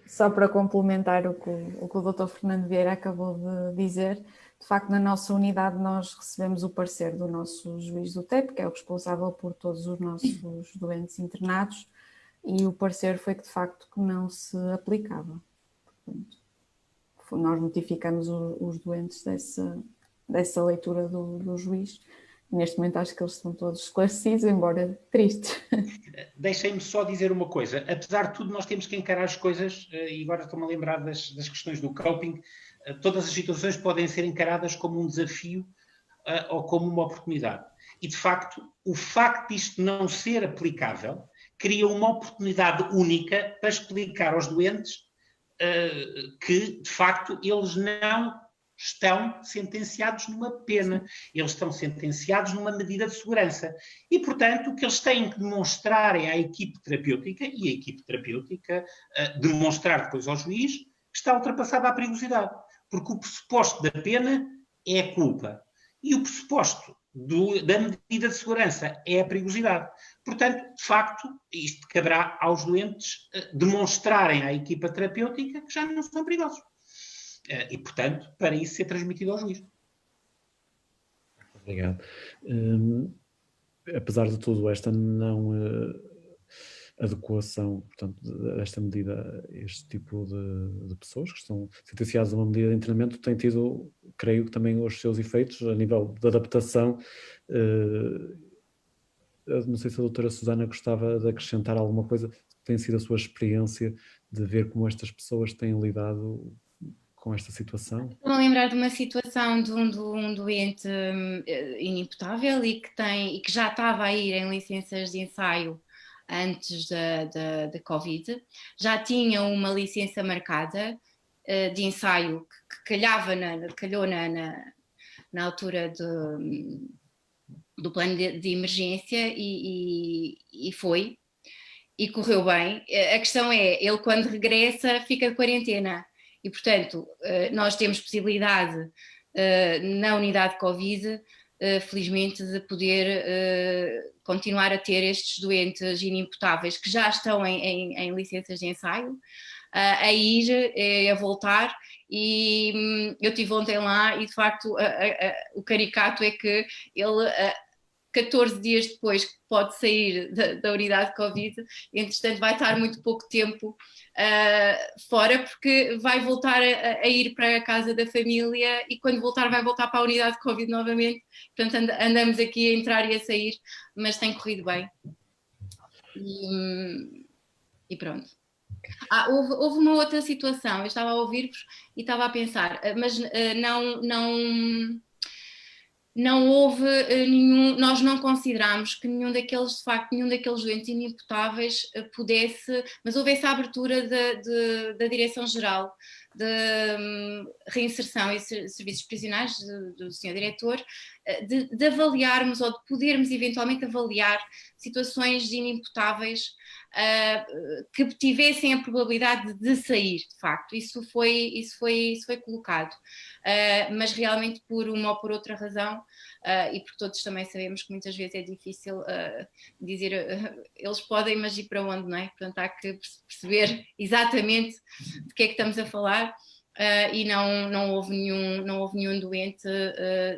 Só para complementar o que o Dr. Fernando Vieira acabou de dizer, de facto, na nossa unidade nós recebemos o parecer do nosso juiz do TEP, que é o responsável por todos os nossos doentes internados, e o parecer foi que, de facto, que não se aplicava. Portanto, nós notificamos os doentes dessa leitura do juiz. Neste momento acho que eles estão todos esclarecidos, embora tristes. Deixem-me só dizer uma coisa. Apesar de tudo, nós temos que encarar as coisas, e agora estou-me a lembrar das questões do coping, todas as situações podem ser encaradas como um desafio ou como uma oportunidade. E, de facto, o facto disto não ser aplicável cria uma oportunidade única para explicar aos doentes que, de facto, eles não estão sentenciados numa pena, eles estão sentenciados numa medida de segurança. E, portanto, o que eles têm que demonstrar é à equipe terapêutica, e a equipe terapêutica demonstrar depois ao juiz que está ultrapassada a perigosidade. Porque o pressuposto da pena é a culpa. E o pressuposto da medida de segurança é a perigosidade. Portanto, de facto, isto caberá aos doentes demonstrarem à equipa terapêutica que já não são perigosos. e, portanto, para isso ser transmitido ao juiz. Obrigado. Apesar de tudo, esta não adequação, portanto, desta medida a este tipo de pessoas que estão sentenciadas a uma medida de internamento tem tido, creio que também os seus efeitos a nível de adaptação. Não sei se a doutora Susana gostava de acrescentar alguma coisa, tem sido a sua experiência de ver como estas pessoas têm lidado com esta situação? Estou a lembrar de uma situação de um doente inimputável e que já estava a ir em licenças de ensaio antes da Covid, já tinha uma licença marcada de ensaio que calhou na altura do plano de emergência e foi, e correu bem. A questão é, ele quando regressa fica de quarentena. E, portanto, nós temos possibilidade na unidade Covid, felizmente, de poder continuar a ter estes doentes inimputáveis que já estão em licenças de ensaio, a ir, a voltar. E eu estive ontem lá e, de facto, o caricato é que ele... 14 dias depois que pode sair da unidade Covid, entretanto vai estar muito pouco tempo fora, porque vai voltar a ir para a casa da família e quando voltar vai voltar para a unidade Covid novamente. Portanto, andamos aqui a entrar e a sair, mas tem corrido bem. E pronto. Houve uma outra situação, eu estava a ouvir-vos e estava a pensar, mas não houve nenhum, nós não consideramos que nenhum daqueles doentes inimputáveis pudesse, mas houve essa abertura da Direção-Geral de Reinserção e Serviços Prisionais, do Sr. Diretor, de avaliarmos ou de podermos eventualmente avaliar situações de inimputáveis que tivessem a probabilidade de sair, de facto. Isso foi colocado, mas realmente por uma ou por outra razão, e porque todos também sabemos que muitas vezes é difícil dizer eles podem, mas ir para onde, não é? Portanto, há que perceber exatamente de que é que estamos a falar. E não houve nenhum doente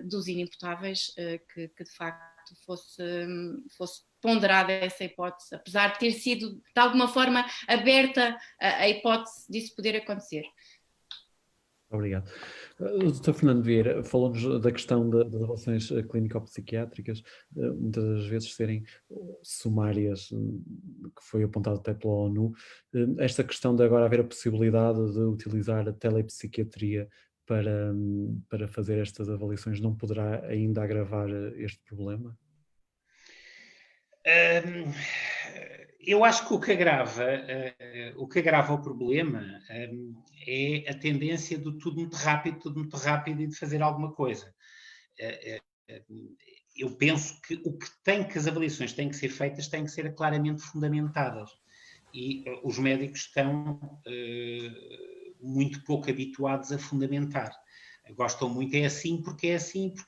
dos inimputáveis que de facto fosse ponderada essa hipótese, apesar de ter sido de alguma forma aberta a hipótese disso poder acontecer. Obrigado. O Dr. Fernando Vieira falou-nos da questão das avaliações clínico-psiquiátricas, muitas das vezes serem sumárias, que foi apontado até pela ONU. Esta questão de agora haver a possibilidade de utilizar a telepsiquiatria para fazer estas avaliações não poderá ainda agravar este problema? Eu acho que o que agrava o problema é a tendência do tudo muito rápido e de fazer alguma coisa. Eu penso que as avaliações têm que ser feitas, têm que ser claramente fundamentadas. E os médicos estão muito pouco habituados a fundamentar. Gostam muito, é assim, porque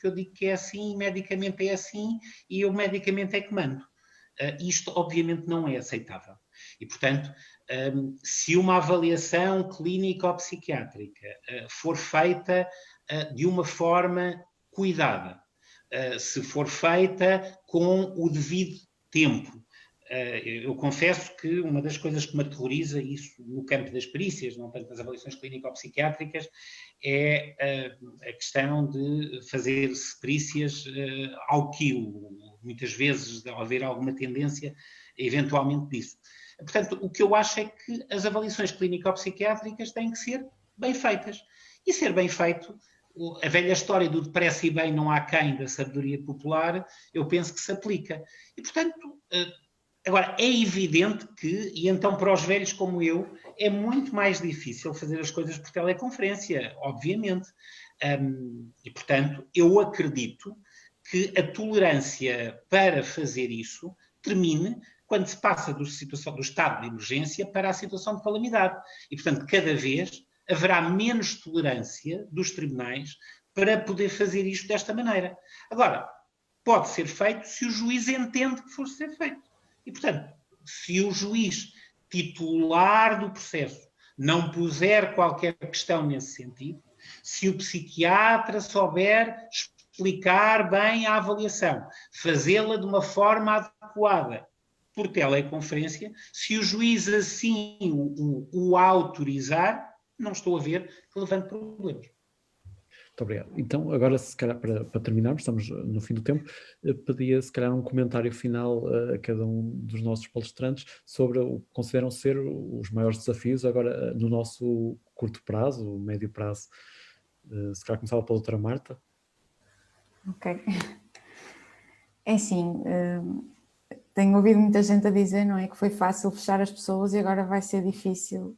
eu digo que é assim, medicamente é assim, e eu medicamente é que mando. Isto obviamente não é aceitável. E, portanto, se uma avaliação clínica ou psiquiátrica for feita de uma forma cuidada, se for feita com o devido tempo, eu confesso que uma das coisas que me aterroriza, isso no campo das perícias, não tanto nas avaliações clínico-psiquiátricas, é a questão de fazer-se perícias ao quilo, muitas vezes de haver alguma tendência eventualmente disso. Portanto, o que eu acho é que as avaliações clínico-psiquiátricas têm que ser bem feitas. E ser bem feito, a velha história do depressa e bem não há quem da sabedoria popular, eu penso que se aplica. E, portanto, agora, é evidente que, e então para os velhos como eu, é muito mais difícil fazer as coisas por teleconferência, obviamente. E, portanto, eu acredito que a tolerância para fazer isso termine quando se passa do estado de emergência para a situação de calamidade. E, portanto, cada vez haverá menos tolerância dos tribunais para poder fazer isto desta maneira. Agora, pode ser feito se o juiz entende que for ser feito. E, portanto, se o juiz titular do processo não puser qualquer questão nesse sentido, Se o psiquiatra souber explicar bem a avaliação, fazê-la de uma forma adequada, por teleconferência, se o juiz assim o autorizar, não estou a ver que levante problemas. Muito obrigado. Então, agora, se calhar, para terminarmos, estamos no fim do tempo, pedia, se calhar, um comentário final a cada um dos nossos palestrantes sobre o que consideram ser os maiores desafios agora no nosso curto prazo, médio prazo. Se calhar começava pela doutora Marta. Ok. É assim, tenho ouvido muita gente a dizer, não é, que foi fácil fechar as pessoas e agora vai ser difícil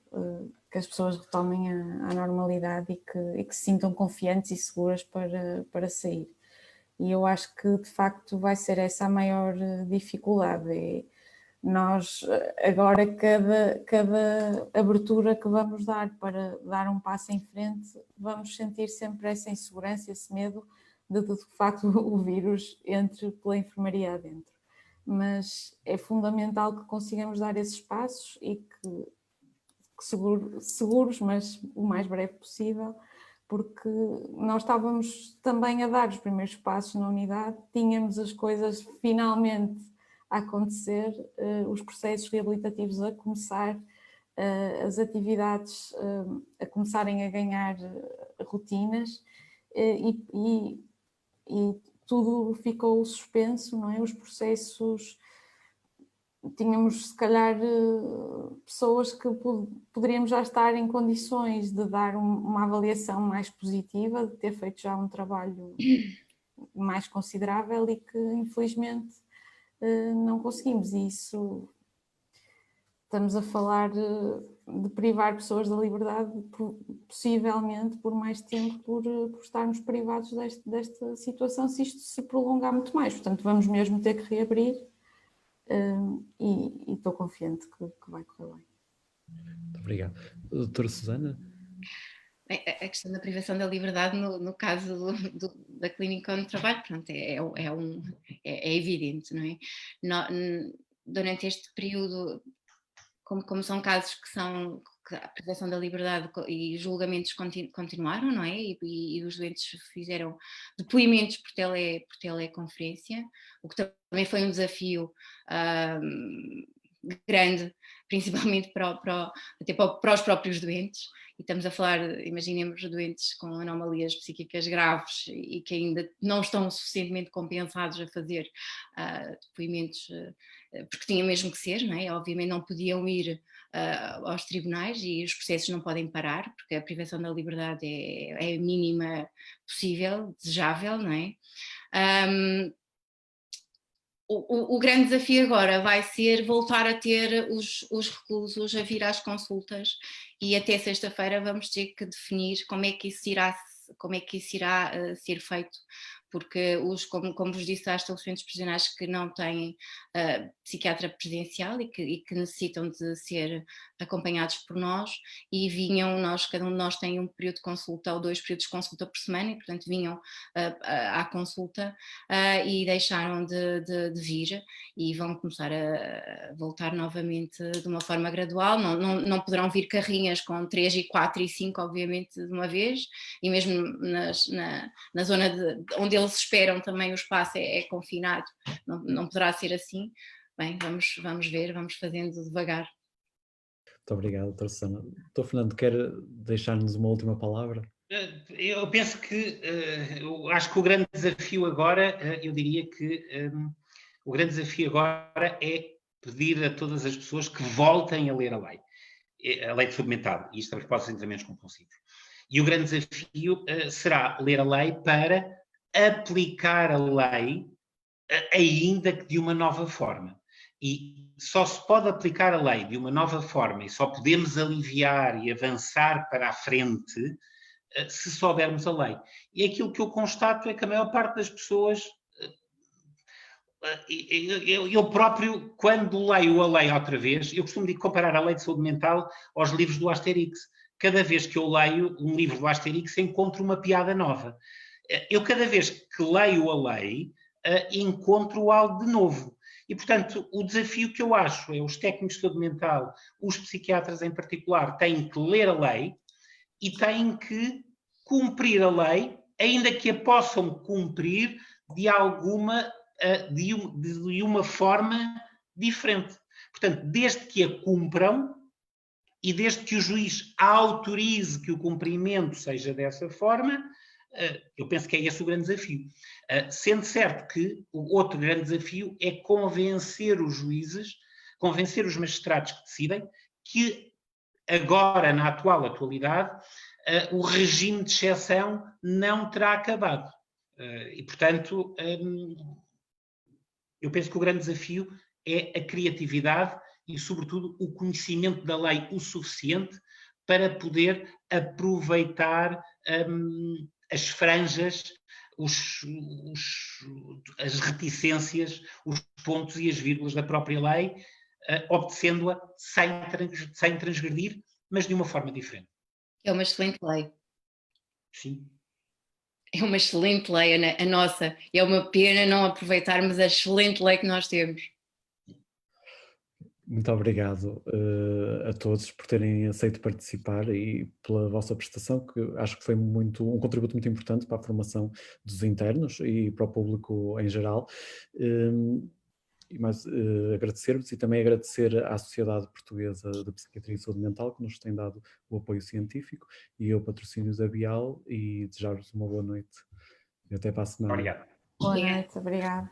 que as pessoas retomem a normalidade e que se sintam confiantes e seguras para sair. E eu acho que, de facto, vai ser essa a maior dificuldade. É nós, agora, cada abertura que vamos dar para dar um passo em frente, vamos sentir sempre essa insegurança, esse medo de facto, o vírus entre pela enfermaria adentro. Mas é fundamental que consigamos dar esses passos e que seguros, mas o mais breve possível, porque nós estávamos também a dar os primeiros passos na unidade, tínhamos as coisas finalmente a acontecer, os processos reabilitativos a começar, as atividades a começarem a ganhar rotinas e tudo ficou suspenso, não é? Os processos, tínhamos se calhar pessoas que poderíamos já estar em condições de dar uma avaliação mais positiva, de ter feito já um trabalho mais considerável e que infelizmente não conseguimos. E isso, estamos a falar de privar pessoas da liberdade possivelmente por mais tempo por estarmos privados desta situação, se isto se prolongar muito mais. Portanto, vamos mesmo ter que reabrir e estou confiante que vai correr bem. Muito obrigado. Doutora Susana? A questão da privação da liberdade no caso da clínica onde trabalho, pronto, é evidente, não é? Durante este período, como são casos que a privação da liberdade e julgamentos continuaram, não é? E os doentes fizeram depoimentos por teleconferência, o que também foi um desafio grande, principalmente até para os próprios doentes. E estamos a falar, imaginemos, doentes com anomalias psíquicas graves e que ainda não estão suficientemente compensados a fazer depoimentos, porque tinha mesmo que ser, não é? Obviamente não podiam ir aos tribunais e os processos não podem parar, porque a privação da liberdade é a mínima possível, desejável, não é? O grande desafio agora vai ser voltar a ter os reclusos a vir às consultas e até sexta-feira vamos ter que definir como é que isso irá ser feito, porque como vos disse, há estabelecimentos prisionais que não têm psiquiatra presencial e que necessitam de ser acompanhados por nós e cada um de nós tem um período de consulta ou 2 períodos de consulta por semana e portanto vinham à consulta e deixaram de vir e vão começar a voltar novamente de uma forma gradual, não poderão vir carrinhas com 3 e 4 e 5 obviamente de uma vez e mesmo na zona onde eles esperam também o espaço é confinado, não poderá ser assim. Bem, vamos ver, vamos fazendo devagar. Muito obrigado, doutora Susana. Doutor Fernando, quer deixar-nos uma última palavra? Eu penso que, eu acho que o grande desafio agora, eu diria que o grande desafio agora é pedir a todas as pessoas que voltem a ler a lei de saúde mental e isto resposta aos tratamentos compulsivos. E o grande desafio será ler a lei para aplicar a lei ainda que de uma nova forma. E só se pode aplicar a lei de uma nova forma e só podemos aliviar e avançar para a frente se soubermos a lei. E aquilo que eu constato é que a maior parte das pessoas, eu próprio, quando leio a lei outra vez, eu costumo comparar a lei de saúde mental aos livros do Asterix. Cada vez que eu leio um livro do Asterix, encontro uma piada nova. Eu, cada vez que leio a lei, encontro algo de novo. E, portanto, o desafio que eu acho é os técnicos de saúde mental, os psiquiatras em particular, têm que ler a lei e têm que cumprir a lei, ainda que a possam cumprir de uma forma diferente. Portanto, desde que a cumpram e desde que o juiz autorize que o cumprimento seja dessa forma, eu penso que é esse o grande desafio. Sendo certo que o outro grande desafio é convencer os juízes, convencer os magistrados que decidem que agora, na atualidade, o regime de exceção não terá acabado. E, portanto, eu penso que o grande desafio é a criatividade e, sobretudo, o conhecimento da lei o suficiente para poder aproveitar as franjas, as reticências, os pontos e as vírgulas da própria lei, obedecendo-a sem transgredir, mas de uma forma diferente. É uma excelente lei. Sim. É uma excelente lei, a nossa. É uma pena não aproveitarmos a excelente lei que nós temos. Muito obrigado a todos por terem aceito participar e pela vossa prestação, que acho que foi um contributo muito importante para a formação dos internos e para o público em geral. E mais agradecer-vos e também agradecer à Sociedade Portuguesa de Psiquiatria e Saúde Mental, que nos tem dado o apoio científico, e ao patrocínio da Bial, e desejar-vos uma boa noite. E até para a semana. Obrigado. Boa noite, obrigada.